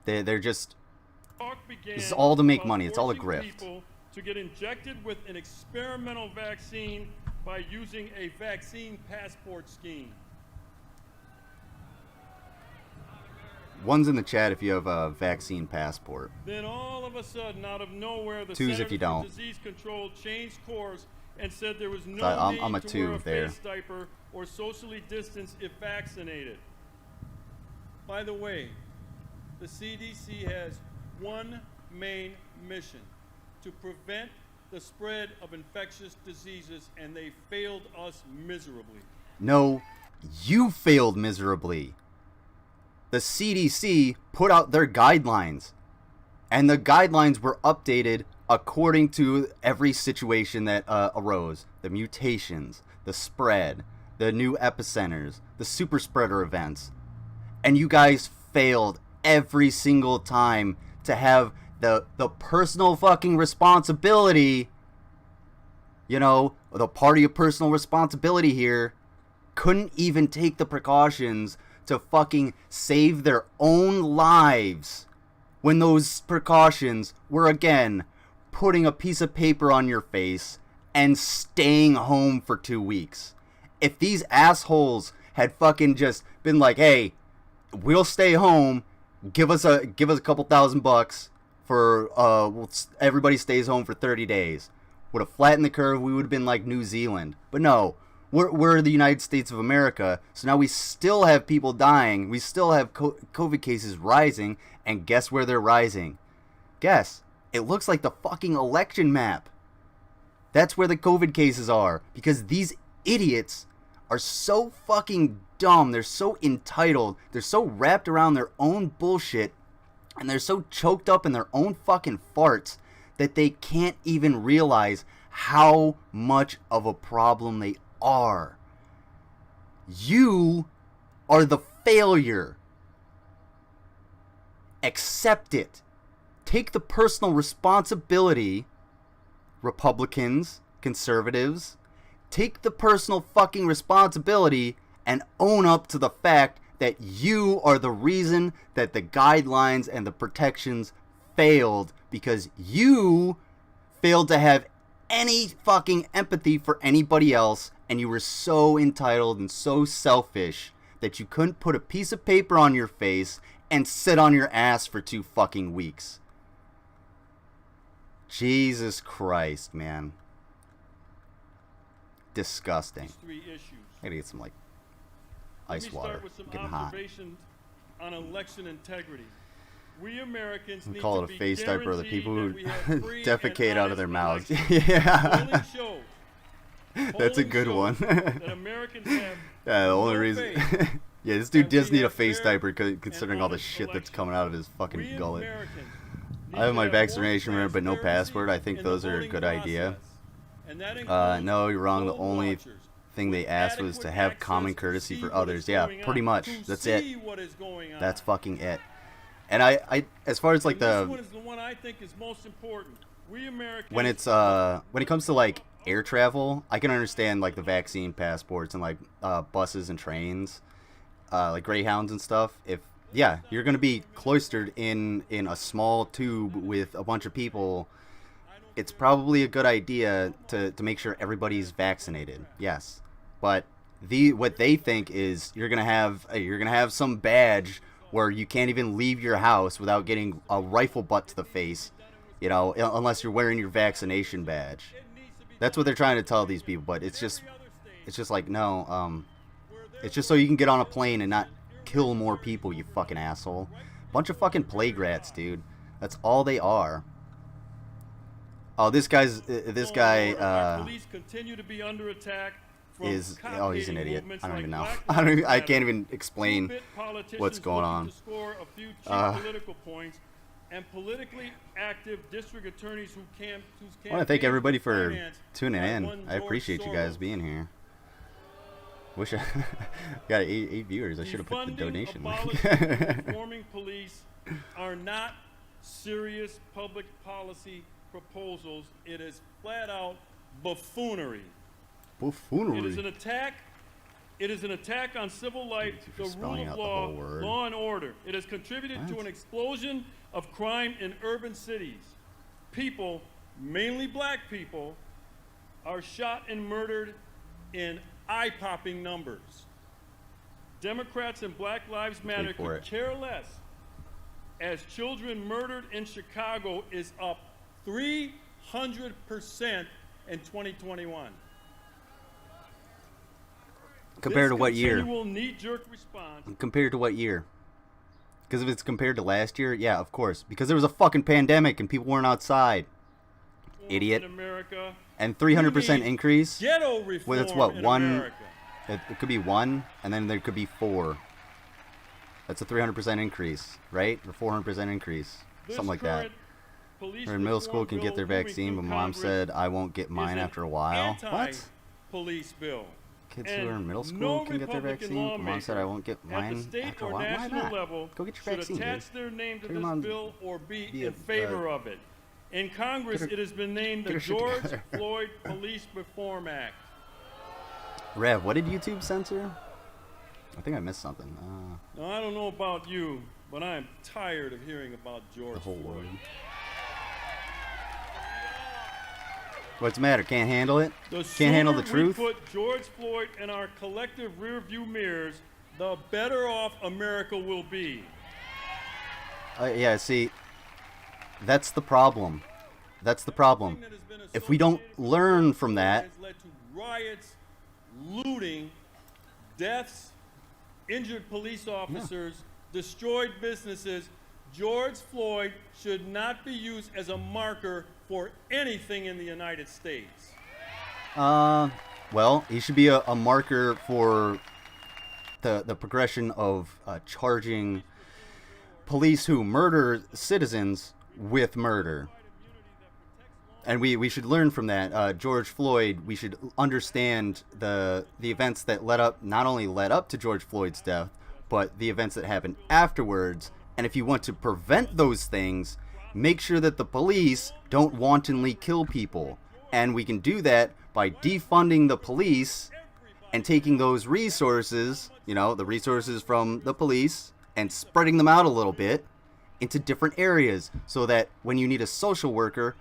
B: They're just.
G: Talk began
B: This is all to make
G: about
B: money. It's all a
G: forcing
B: grift.
G: people to get injected with an experimental vaccine by using a vaccine passport scheme.
B: One's in the chat if you have a vaccine passport.
G: Then all of a sudden, out of nowhere, the
B: Two's if
G: Centers
B: you don't.
G: for Disease Control changed course and said there was no
B: I'm
G: need
B: a
G: to wear
B: two
G: a
B: there.
G: face diaper or socially distance if vaccinated. By the way, the CDC has one main mission: to prevent the spread of infectious diseases, and they failed us miserably.
B: No, you failed miserably. The CDC put out their guidelines, and the guidelines were updated according to every situation that arose. The mutations, the spread, the new epicenters, the super spreader events. And you guys failed every single time to have the personal fucking responsibility, you know, the party of personal responsibility here, couldn't even take the precautions to fucking save their own lives when those precautions were, again, putting a piece of paper on your face and staying home for 2 weeks. If these assholes had fucking just been like, hey, we'll stay home, give us a couple $1,000 for everybody stays home for 30 days, would have flattened the curve. We would have been like New Zealand. But no, we're the United States of America, so now we still have people dying. We still have COVID cases rising, and guess where they're rising? Guess. It looks like the fucking election map. That's where the COVID cases are, because these idiots are so fucking dumb. They're so entitled. They're so wrapped around their own bullshit, and they're so choked up in their own fucking farts that they can't even realize how much of a problem they are. You are the failure. Accept it. Take the personal responsibility, Republicans, conservatives. Take the personal fucking responsibility and own up to the fact that you are the reason that the guidelines and the protections failed, because you failed to have any fucking empathy for anybody else, and you were so entitled and so selfish that you couldn't put a piece of paper on your face and sit on your ass for 2 fucking weeks. Jesus Christ, man. Disgusting.
G: Three issues.
B: I gotta get some, like,
G: Let
B: ice
G: me
B: water.
G: start with some
B: Getting hot.
G: observations on election integrity. We Americans
B: We
G: need
B: call
G: to
B: it a
G: be
B: face diaper of the
G: guaranteed
B: people
G: that
B: who
G: we have free and
B: defecate out of their
G: honest
B: mouths.
G: elections.
B: Yeah.
G: Polling shows
B: That's a
G: Polling
B: good
G: shows
B: one.
G: that Americans have
B: Yeah, the only
G: no
B: reason.
G: faith
B: Yeah, this dude
G: that we
B: does need a
G: have
B: face
G: fair
B: diaper considering
G: and
B: all the
G: honest
B: shit that's
G: elections.
B: coming out of his
G: We
B: fucking gullet.
G: Americans need
B: I have
G: to
B: my
G: more
B: vaccination card but no
G: transparency
B: password. I think
G: in the
B: those are a
G: voting
B: good idea.
G: process. And that includes
B: No, you're wrong. The
G: poll
B: only
G: watchers
B: thing they
G: with
B: asked was
G: adequate
B: to have
G: access
B: common
G: to
B: courtesy
G: see
B: for
G: what
B: others.
G: is
B: Yeah,
G: going
B: pretty
G: on,
B: much.
G: to
B: That's it.
G: see what is going on.
B: That's fucking it. And I as far as like
G: And this one
B: the
G: is the one I think is most important. We Americans
B: when it comes to like air travel, I can understand like the vaccine passports and like buses and trains, like Greyhounds and stuff. If you're gonna be cloistered in a small tube with a bunch of people, it's probably a good idea to make sure everybody's vaccinated. Yes, but what they think is you're gonna have some badge where you can't even leave your house without getting a rifle butt to the face, you know, unless you're wearing your vaccination badge. That's what they're trying to tell these people, but it's just like, no, it's just so you can get on a plane and not kill more people, you fucking asshole. Bunch of fucking plague rats, dude. That's all they are. Oh, this guy,
G: Our police continue to be under attack from
B: is
G: cop
B: he's an
G: hating
B: idiot.
G: movements
B: I don't
G: like
B: even know.
G: Black
B: I
G: Lives
B: can't
G: Matter,
B: even explain
G: two-bit politicians
B: what's going
G: looking
B: on.
G: to score a few cheap political points, and politically active district attorneys whose
B: I want to thank
G: campaigns
B: everybody
G: were
B: for
G: financed
B: tuning
G: by
B: in.
G: one
B: I
G: George
B: appreciate you guys
G: Soros.
B: being here. Wish I got eight viewers. I should have put the
G: Defunding,
B: donation link.
G: abolishing, and reforming police are not serious public policy proposals. It is flat out buffoonery.
B: Buffoonery.
G: It is an attack. It is an attack on civil life,
B: Thank you
G: the
B: for
G: rule
B: spelling
G: of
B: out the
G: law,
B: whole word.
G: law and order. It has contributed to
B: What?
G: an explosion of crime in urban cities. People, mainly black people, are shot and murdered in eye-popping numbers. Democrats and Black Lives Matter
B: for
G: could
B: it.
G: care less, as children murdered in Chicago is up 300% in 2021.
B: Compared to
G: This
B: what year?
G: continual knee-jerk response
B: Compared to what year? Because if it's compared to last year, yeah, of course. Because there was a fucking pandemic and people weren't outside. Idiot.
G: in America.
B: And
G: We
B: 300%
G: need
B: increase.
G: Ghetto reform
B: Well, that's what,
G: in
B: one-
G: America.
B: It could be 1, and then there could be 4. That's a 300% increase, right? Or 400% increase,
G: This
B: something like that.
G: current police
B: Or in middle
G: reform
B: school can get
G: bill
B: their
G: moving
B: vaccine,
G: through
B: but mom
G: Congress
B: said I won't get
G: is
B: mine
G: an
B: after a while. What?
G: anti-police bill.
B: Kids
G: And
B: who are in middle school
G: no
B: can get their
G: Republican
B: vaccine, but mom said I
G: lawmaker
B: won't get
G: at the
B: mine
G: state
B: after a
G: or
B: while. Why
G: national
B: not?
G: level
B: Go get your
G: should
B: vaccine,
G: attach
B: dude.
G: their name to
B: Get 'em
G: this
B: on-
G: bill or be
B: be
G: in
B: a-
G: favor of it. In Congress,
B: Get her-
G: it has been named
B: get
G: the
B: her shit
G: George
B: together.
G: Floyd Police Reform Act.
B: Rev, what did YouTube censor? I think I missed something.
G: Now, I don't know about you, but I am tired of hearing about George
B: The whole
G: Floyd.
B: word. What's the matter? Can't handle it?
G: The
B: Can't handle the
G: sooner we
B: truth?
G: put George Floyd in our collective rearview mirrors, the better off America will be.
B: Yeah, see, that's the problem. That's the problem.
G: That has been
B: If we don't
G: associated with
B: learn
G: George
B: from
G: Floyd
B: that,
G: has led to riots, looting, deaths, injured police officers, destroyed businesses. George Floyd should not be used as a marker for anything in the United States.
B: well, he should be a marker for the progression of charging police who murder citizens with murder. And we should learn from that. George Floyd, we should understand the events that not only led up to George Floyd's death, but the events that happened afterwards. And if you want to prevent those things, make sure that the police don't wantonly kill people. And we can do that by defunding the police and taking those resources, the resources from the police, and spreading them out a little bit into different areas, so that when you need a social worker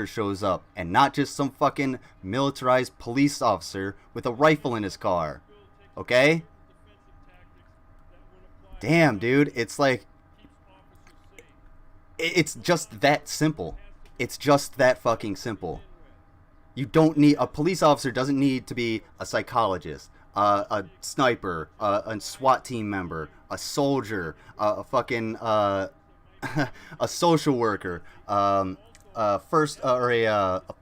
B: shows up, and not just some fucking militarized police officer with a rifle in his car. Okay? Damn, dude, it's like, it's just that simple. It's just that fucking simple. You don't need, a police officer doesn't need to be a psychologist, a sniper, a SWAT team member, a soldier, a fucking, a social worker, a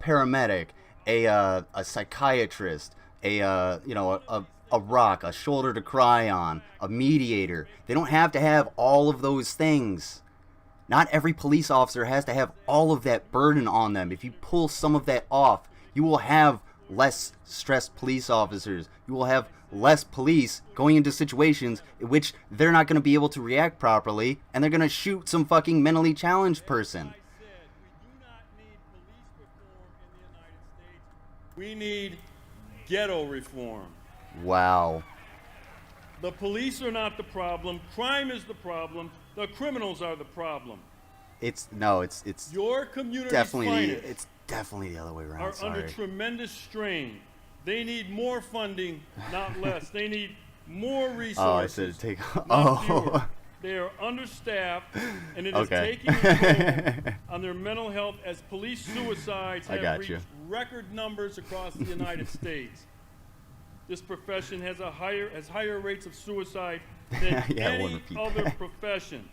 B: paramedic, a psychiatrist, a rock, a shoulder to cry on, a mediator. They don't have to have all of those things. Not every police officer has to have all of that burden on them. If you pull some of that off, you will have less stressed police officers. You will have less police going into situations in which they're not going to be able to react properly, and they're going to shoot some fucking mentally challenged person.
G: We need ghetto reform.
B: Wow.
G: The police are not the problem. Crime is the problem. The criminals are the problem.
B: It's
G: Your community's
B: definitely
G: finest
B: it's definitely the other way around.
G: are under
B: Sorry.
G: tremendous strain. They need more funding, not less. They need more resources.
B: Oh, I said take.
G: not
B: Oh.
G: fewer. They are understaffed, and it is
B: Okay.
G: taking a toll on their mental health as police suicides
B: I
G: have
B: got
G: reached
B: you.
G: record numbers across the United States. This profession has higher rates of suicide than
B: Yeah, I won't
G: any
B: repeat
G: other
B: that.
G: profession.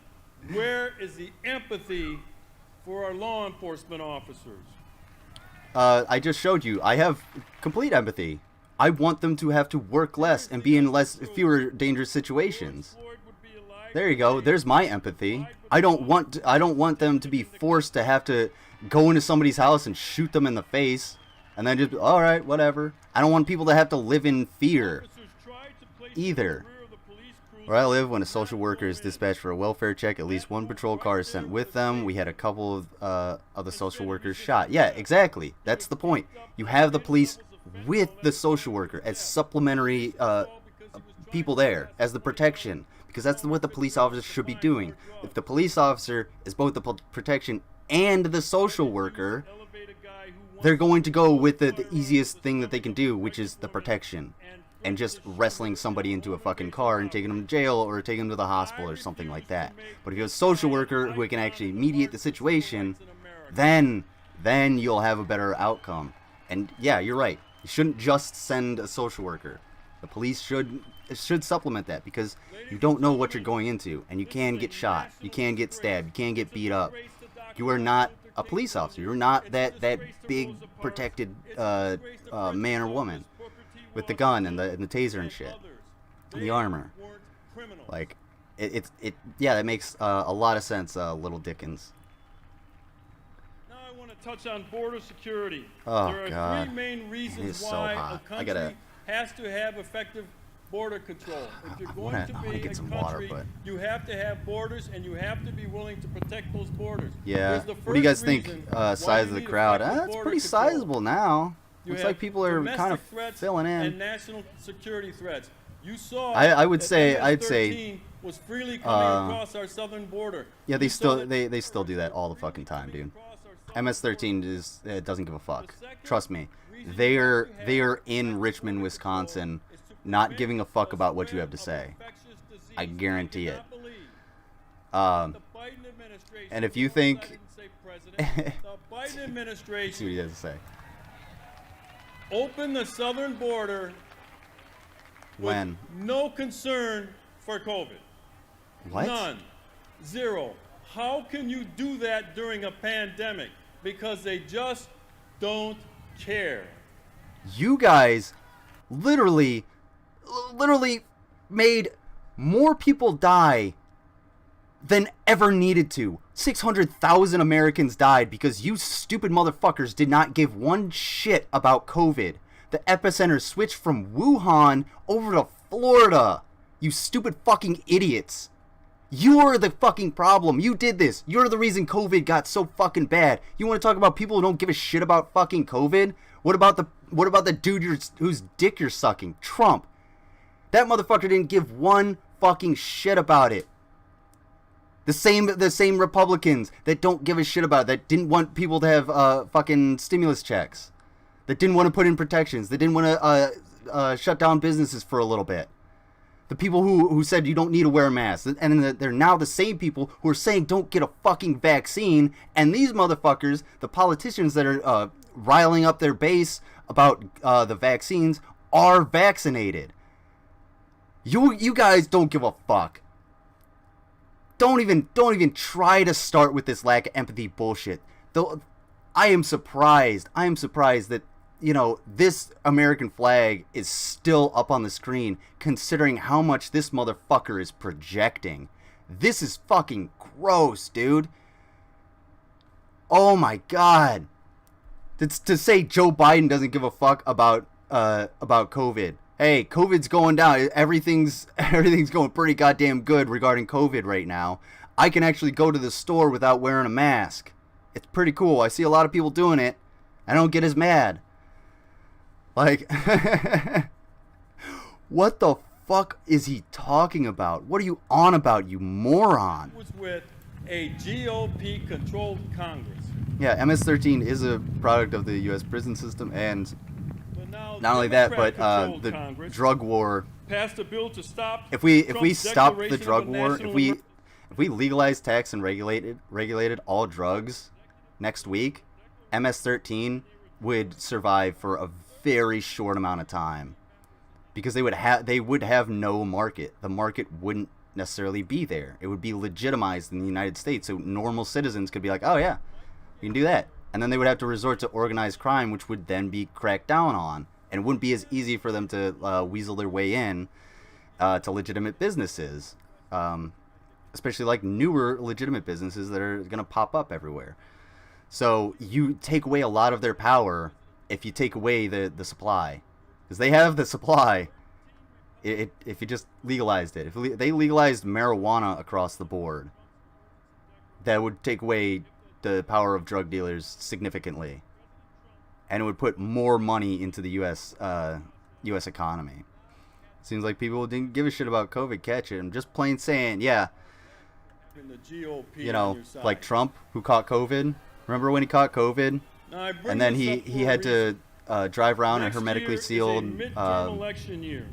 G: Where is the empathy for our law enforcement officers?
B: I just showed you. I have complete empathy I want them to have to work less and be in fewer dangerous situations. There you go. There's my empathy. I don't want them to be forced to have to go into somebody's house and shoot them in the face and then just, all right, whatever. I don't want people to have to live in fear either. Where I live, when a social worker is dispatched for a welfare check, at least one patrol car is sent with them. We had a couple of the social workers shot. Yeah, exactly. That's the point. You have the police with the social worker as supplementary people there, as the protection. Because that's what the police officer should be doing. If the police officer is both the protection and the social worker, they're going to go with the easiest thing that they can do, which is the protection. And just wrestling somebody into a fucking car and taking them to jail or taking them to the hospital or something like that. But if you have a social worker who can actually mediate the situation, then you'll have a better outcome. And yeah, you're right. You shouldn't just send a social worker. The police should supplement that, because you don't know what you're going into, and you can get shot, you can get stabbed, you can get beat up. You are not a police officer. You're not that big protected man or woman with the gun and the taser and shit, and the armor. Like, yeah, that makes a lot of sense, Little Dickens.
G: Now I want to touch on border security.
B: Oh,
G: there are
B: God.
G: three main reasons
B: It is so
G: why
B: hot.
G: a country has to have effective border control. If you're going to be a country, you have to have borders, and you have to be willing to protect those borders.
B: Yeah. What do you guys think, size of the crowd? It's pretty sizable now. Looks like people are kind of filling in.
G: And national security threats. You saw
B: I'd
G: that
B: say
G: MS-13 was freely coming across our southern border.
B: Yeah, they still do that all the fucking time, dude. MS-13 it doesn't give a fuck. Trust me. They are in Richmond, Wisconsin, not giving a fuck about what you have to say. I guarantee it. And if you think
G: the Biden administration
B: let's see what he has to say.
G: Open the southern border
B: When?
G: with no concern for COVID.
B: What?
G: None. Zero. How can you do that during a pandemic? Because they just don't care.
B: You guys literally made more people die than ever needed to. 600,000 Americans died because you stupid motherfuckers did not give one shit about COVID. The epicenter switched from Wuhan over to Florida. You stupid fucking idiots. You're the fucking problem. You did this. You're the reason COVID got so fucking bad. You want to talk about people who don't give a shit about fucking COVID? What about the dude whose dick you're sucking? Trump. That motherfucker didn't give one fucking shit about it. The same Republicans that don't give a shit about it, that didn't want people to have fucking stimulus checks, that didn't want to put in protections, that didn't want to shut down businesses for a little bit. The people who said you don't need to wear a mask, and they're now the same people who are saying don't get a fucking vaccine. And these motherfuckers, the politicians that are riling up their base about the vaccines, are vaccinated. You guys don't give a fuck. Don't even try to start with this lack of empathy bullshit. Though I am surprised that, you know, this American flag is still up on the screen, considering how much this motherfucker is projecting. This is fucking gross, dude. Oh my God. To say Joe Biden doesn't give a fuck about COVID. Hey, COVID's going down. Everything's going pretty goddamn good regarding COVID right now. I can actually go to the store without wearing a mask. It's pretty cool. I see a lot of people doing it. I don't get as mad. Like, what the fuck is he talking about? What are you on about, you moron?
G: Was with a GOP-controlled Congress.
B: Yeah, MS-13 is a product of the U.S. prison system, and not only that, but the
G: Congress
B: drug war.
G: Passed a bill to stop.
B: If we
G: Trump's
B: stop the
G: declaration
B: drug
G: of
B: war,
G: national
B: if we legalized, tax, and regulated all drugs next week, MS-13 would survive for a very short amount of time, because they would have no market. The market wouldn't necessarily be there. It would be legitimized in the United States, so normal citizens could be like, oh yeah, you can do that. And then they would have to resort to organized crime, which would then be cracked down on. and it wouldn't be as easy for them to weasel their way in to legitimate businesses, especially like newer legitimate businesses that are going to pop up everywhere. So you take away a lot of their power if you take away the supply, because they have the supply. If you just legalized it, if they legalized marijuana across the board, that would take away the power of drug dealers significantly, and it would put more money into the U.S. Economy. Seems like people didn't give a shit about COVID catching. Just plain saying, yeah.
G: And the GOP
B: You
G: on
B: know,
G: your side.
B: like Trump, who caught COVID. Remember when he caught COVID?
G: Now, I bring
B: And then
G: this up
B: he
G: for a
B: had
G: reason.
B: to drive around
G: Next
B: a hermetically
G: year is a
B: sealed
G: midterm election year.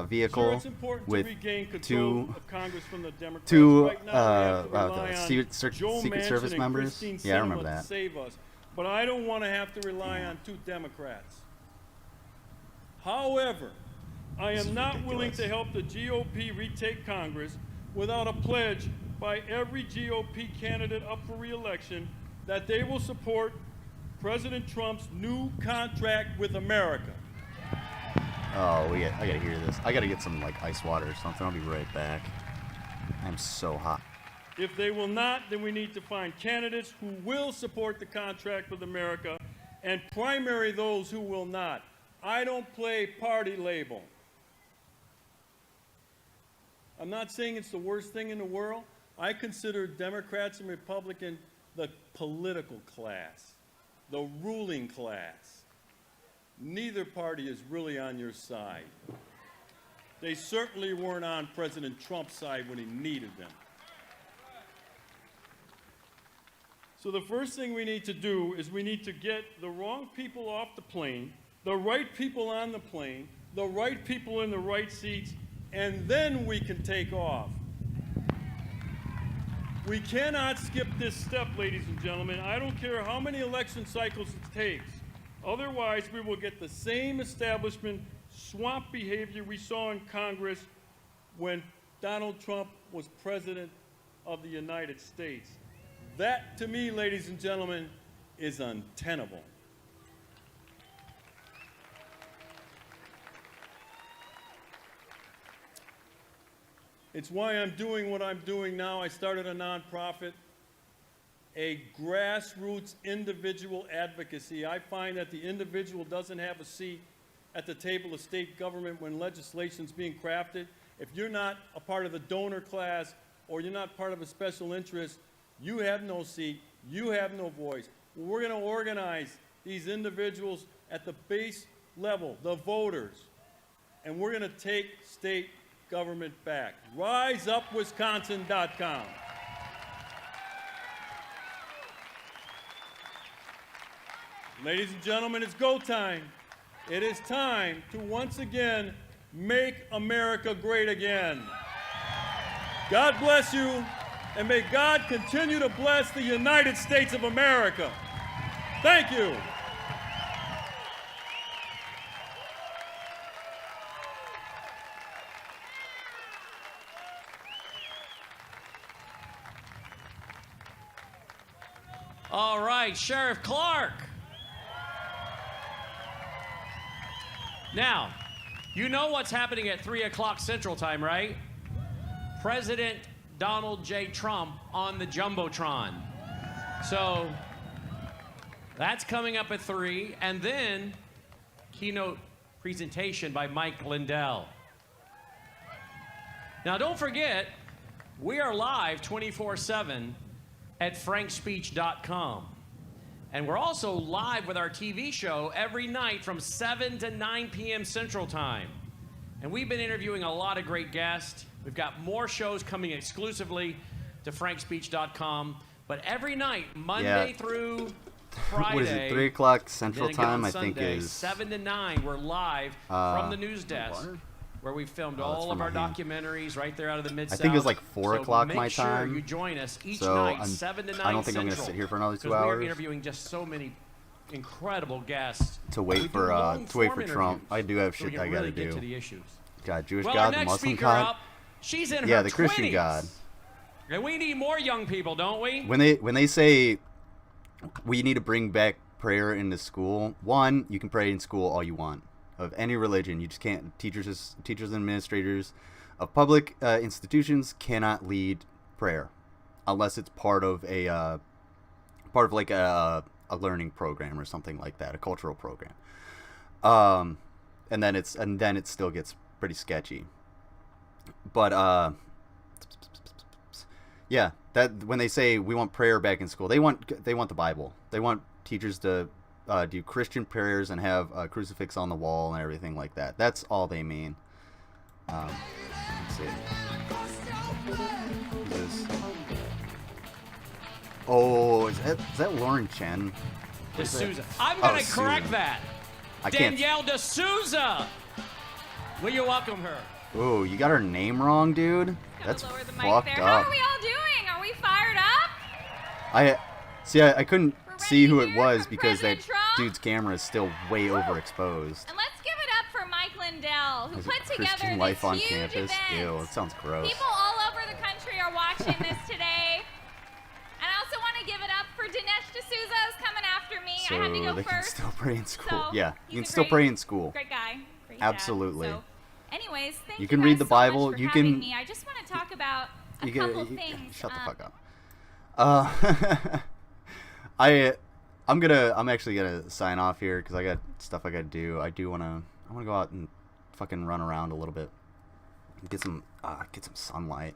B: vehicle
G: Sure, it's important
B: with
G: to regain control
B: two
G: of Congress from the Democrats.
B: two
G: Right now, we have to rely on
B: Secret
G: Joe
B: Secret
G: Manchin
B: Service
G: and
B: members.
G: Christine
B: Yeah, I
G: Sinema
B: remember
G: to
B: that.
G: save us. But I don't want to have to rely on two Democrats. However, I
B: This
G: am
B: is
G: not willing
B: ridiculous.
G: to help the GOP retake Congress without a pledge by every GOP candidate up for re-election that they will support President Trump's new contract with America.
B: Oh, I gotta hear this. I gotta get some like ice water or something. I'll be right back. I'm so hot.
G: If they will not, then we need to find candidates who will support the contract with America and primary those who will not. I don't play party label. I'm not saying it's the worst thing in the world. I consider Democrats and Republicans the political class, the ruling class. Neither party is really on your side. They certainly weren't on President Trump's side when he needed them. So the first thing we need to do is we need to get the wrong people off the plane, the right people on the plane, the right people in the right seats, and then we can take off. We cannot skip this step, ladies and gentlemen. I don't care how many election cycles it takes. Otherwise, we will get the same establishment swamp behavior we saw in Congress when Donald Trump was president of the United States. That, to me, ladies and gentlemen, is untenable. It's why I'm doing what I'm doing now. I started a nonprofit, a grassroots individual advocacy. I find that the individual doesn't have a seat at the table of state government when legislation's being crafted. If you're not a part of the donor class or you're not part of a special interest, you have no seat, you have no voice. Well, we're going to organize these individuals at the base level, the voters, and we're going to take state government back. RiseUpWisconsin.com. Ladies and gentlemen, it's go time. It is time to once again make America great again. God bless you, and may God continue to bless the United States of America. Thank you.
C: All right, Sheriff Clark. Now, you know what's happening at 3 o'clock Central Time, right? President Donald J. Trump on the Jumbotron. So that's coming up at 3, and then keynote presentation by Mike Lindell. Now, don't forget, we are live 24/7 at frankspeech.com. And we're also live with our TV show every night from 7 to 9 p.m. Central Time. And we've been interviewing a lot of great guests. We've got more shows coming exclusively to frankspeech.com. But every night, Monday through Friday.
B: What is it, 3 o'clock Central
C: then again
B: Time,
C: on
B: I think
C: Sunday,
B: is...
C: 7 to 9, we're live from the news desk,
B: water?
C: where we filmed
B: Oh, that's
C: all
B: from
C: of our
B: my hand.
C: documentaries right there out of the Mid-South.
B: I think it was like 4 o'clock
C: make
B: my
C: sure
B: time.
C: you join us each
B: So
C: night, 7 to 9
B: I don't think I'm gonna
C: Central,
B: sit here for another 2
C: because we're
B: hours.
C: interviewing just so many incredible guests.
B: To
C: We
B: wait
C: do
B: for
C: long-form
B: Trump.
C: interviews
B: I do have
C: so we
B: shit
C: can
B: I gotta
C: really get
B: do.
C: to the issues.
B: God, Jewish
C: Well,
B: God,
C: our
B: the
C: next
B: Muslim
C: speaker
B: God.
C: up, she's in
B: Yeah,
C: her
B: the Christian
C: 20s.
B: God.
C: And we need more young people, don't we?
B: When they say we need to bring back prayer into school, one, you can pray in school all you want of any religion. You just can't. Teachers and administrators of public institutions cannot lead prayer unless it's part of a learning program or something like that, a cultural program. And then it still gets pretty sketchy. But yeah, that when they say we want prayer back in school, they want the Bible. They want teachers to do Christian prayers and have a crucifix on the wall and everything like that. That's all they mean. Let's see. Oh, is that Lauren Chen?
C: D'Souza. I'm going to correct
B: Susan.
C: that.
B: I can't.
C: Danielle D'Souza. Will you welcome her?
B: Oh, you got her name wrong, dude. That's
H: lower the mic
B: fucked
H: there.
B: up.
H: How are we all doing? Are we fired up?
B: I couldn't
H: We're ready
B: see who
H: to
B: it
H: hear
B: was
H: from
B: because that
H: President Trump?
B: dude's camera is still way overexposed.
H: And let's give it up for Mike Lindell, who
B: Is
H: put
B: it
H: together
B: Christian
H: this
B: life on
H: huge
B: campus?
H: event.
B: Ew, it sounds gross.
H: People all over the country are watching this today. And I also want to give it up for Dinesh D'Souza, who's coming after me.
B: So
H: I had to go
B: they can
H: first.
B: still pray in school.
H: So,
B: Yeah,
H: he's
B: you can
H: a
B: still
H: great-
B: pray in school.
H: Great guy. Great dad.
B: Absolutely.
H: So, anyways, thank
B: You
H: you
B: can
H: guys
B: read the
H: so
B: Bible.
H: much for
B: You
H: having
B: can-
H: me. I just want to talk about a
B: You
H: couple
B: can
H: things.
B: shut the fuck up. I'm actually gonna sign off here because I got stuff I gotta do. I wanna go out and fucking run around a little bit, get some sunlight.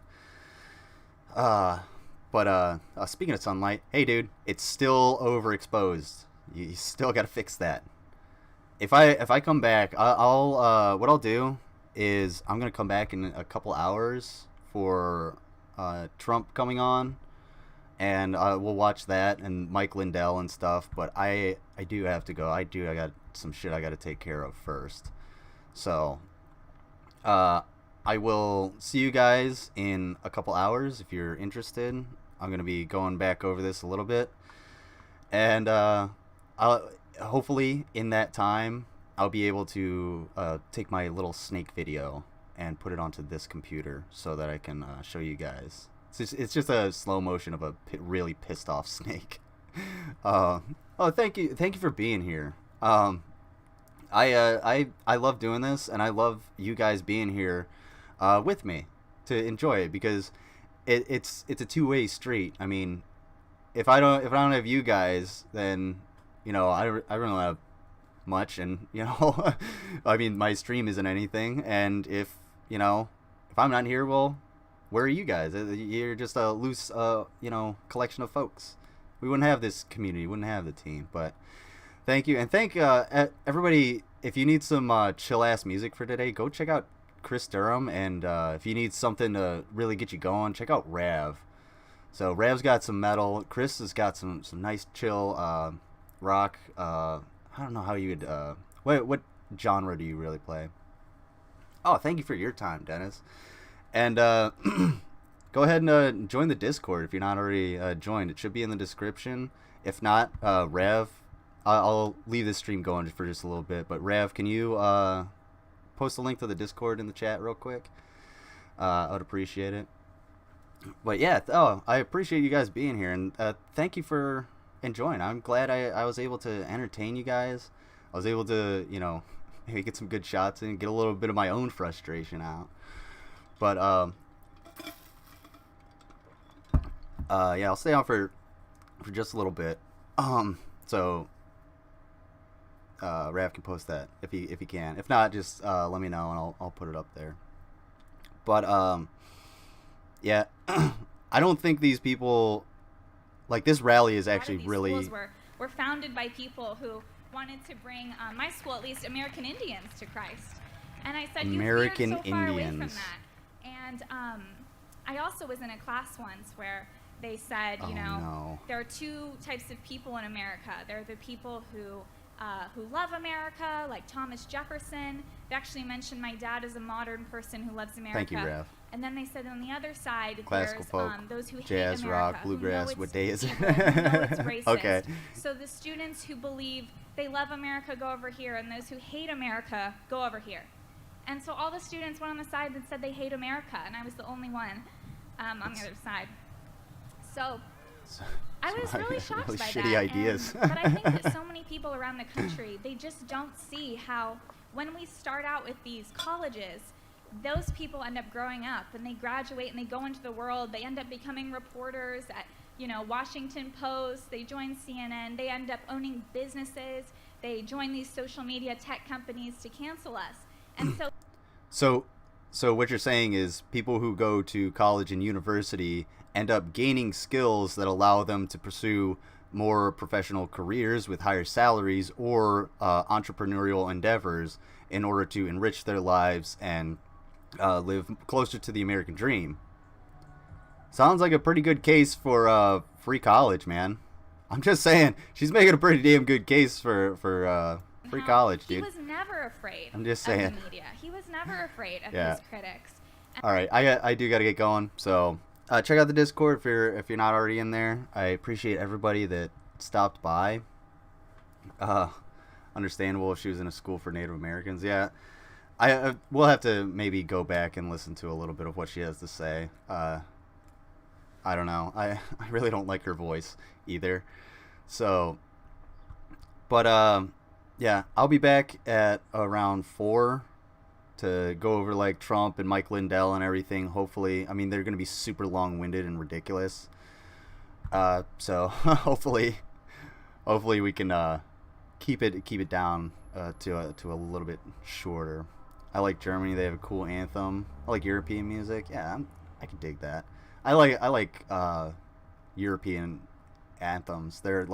B: But speaking of sunlight, hey dude, it's still overexposed. You still gotta fix that. If I come back, I'll what I'll do is I'm gonna come back in a couple hours for Trump coming on, and we'll watch that and Mike Lindell and stuff. But I do have to go. I got some shit I got to take care of first. So I will see you guys in a couple hours if you're interested. I'm gonna be going back over this a little bit, and I'll hopefully in that time I'll be able to take my little snake video and put it onto this computer so that I can show you guys. It's just a slow motion of a really pissed off snake. Thank you for being here. I love doing this, and I love you guys being here with me to enjoy it, because it's a two-way street. I mean, if I don't have you guys, then I really don't have much, and I mean, my stream isn't anything, and if I'm not here, well, where are you guys? You're just a loose collection of folks. We wouldn't have this community, wouldn't have the team. But thank you, and thank everybody. If you need some chill ass music for today, go check out Chris Durham, and if you need something to really get you going, check out Rav. So Rav's got some metal. Chris has got some nice chill rock. I don't know how you would. What genre do you really play? Oh, thank you for your time, Dennis. And go ahead and join the Discord if you're not already joined. It should be in the description. If not, Rav, I'll leave this stream going for just a little bit. But Rav, can you post a link to the Discord in the chat real quick? I would appreciate it. But yeah, I appreciate you guys being here, and thank you for enjoying. I'm glad I was able to entertain you guys. I was able to, maybe get some good shots in, get a little bit of my own frustration out. But yeah, I'll stay on for just a little bit. So Rav can post that if he can. If not, just let me know and I'll put it up there. But yeah, I don't think these people, like, this rally is actually really.
H: Schools were founded by people who wanted to bring my school, at least, American Indians to Christ. And I said,
B: American
H: you veered so far away from
B: Indians.
H: that. And I also was in a class once where they said,
B: no.
H: there are two types of people in America. There are the people who love America, like Thomas Jefferson. They actually mentioned my dad as a modern person who loves America.
B: Thank you, Rav.
H: And then they said on the other side,
B: Classical
H: there's
B: folk,
H: those who
B: jazz,
H: hate America,
B: rock,
H: who know
B: bluegrass.
H: it's
B: What day is it?
H: evil, who know it's racist.
B: Okay.
H: So the students who believe they love America go over here, and those who hate America go over here. And so all the students went on the side that said they hate America, and I was the only one on the other side. So I was really shocked
B: really
H: by
B: shitty
H: that.
B: ideas.
H: But I think that so many people around the country, they just don't see how when we start out with these colleges, those people end up growing up and they graduate and they go into the world. They end up becoming reporters at, Washington Post. They join CNN. They end up owning businesses. They join these social media tech companies to cancel us. And
B: So what you're saying is people who go to college and university end up gaining skills that allow them to pursue more professional careers with higher salaries or entrepreneurial endeavors in order to enrich their lives and live closer to the American dream. Sounds like a pretty good case for free college, man. I'm just saying, she's making a pretty damn good case for free college, dude.
H: He was never afraid
B: I'm just
H: of
B: saying.
H: the media. He was never afraid of
B: Yeah.
H: his critics.
B: All right, I do got to get going. So check out the Discord if you're not already in there. I appreciate everybody that stopped by. Understandable if she was in a school for Native Americans. Yeah, I we'll have to maybe go back and listen to a little bit of what she has to say. I don't know. I really don't like her voice either. So, but yeah, I'll be back at around 4 to go over like Trump and Mike Lindell and everything. Hopefully, I mean they're gonna be super long-winded and ridiculous. So hopefully we can keep it down to a little bit shorter. I like Germany. They have a cool anthem. I like European music. Yeah, I can dig that. I like European anthems. They're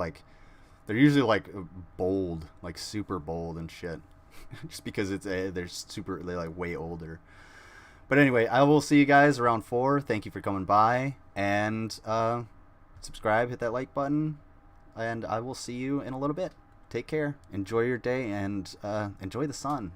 B: usually like bold, like super bold and shit. Just because they're like way older. But anyway, I will see you guys around 4. Thank you for coming by, and subscribe, hit that like button, and I will see you in a little bit. Take care. Enjoy your day, and enjoy the sun.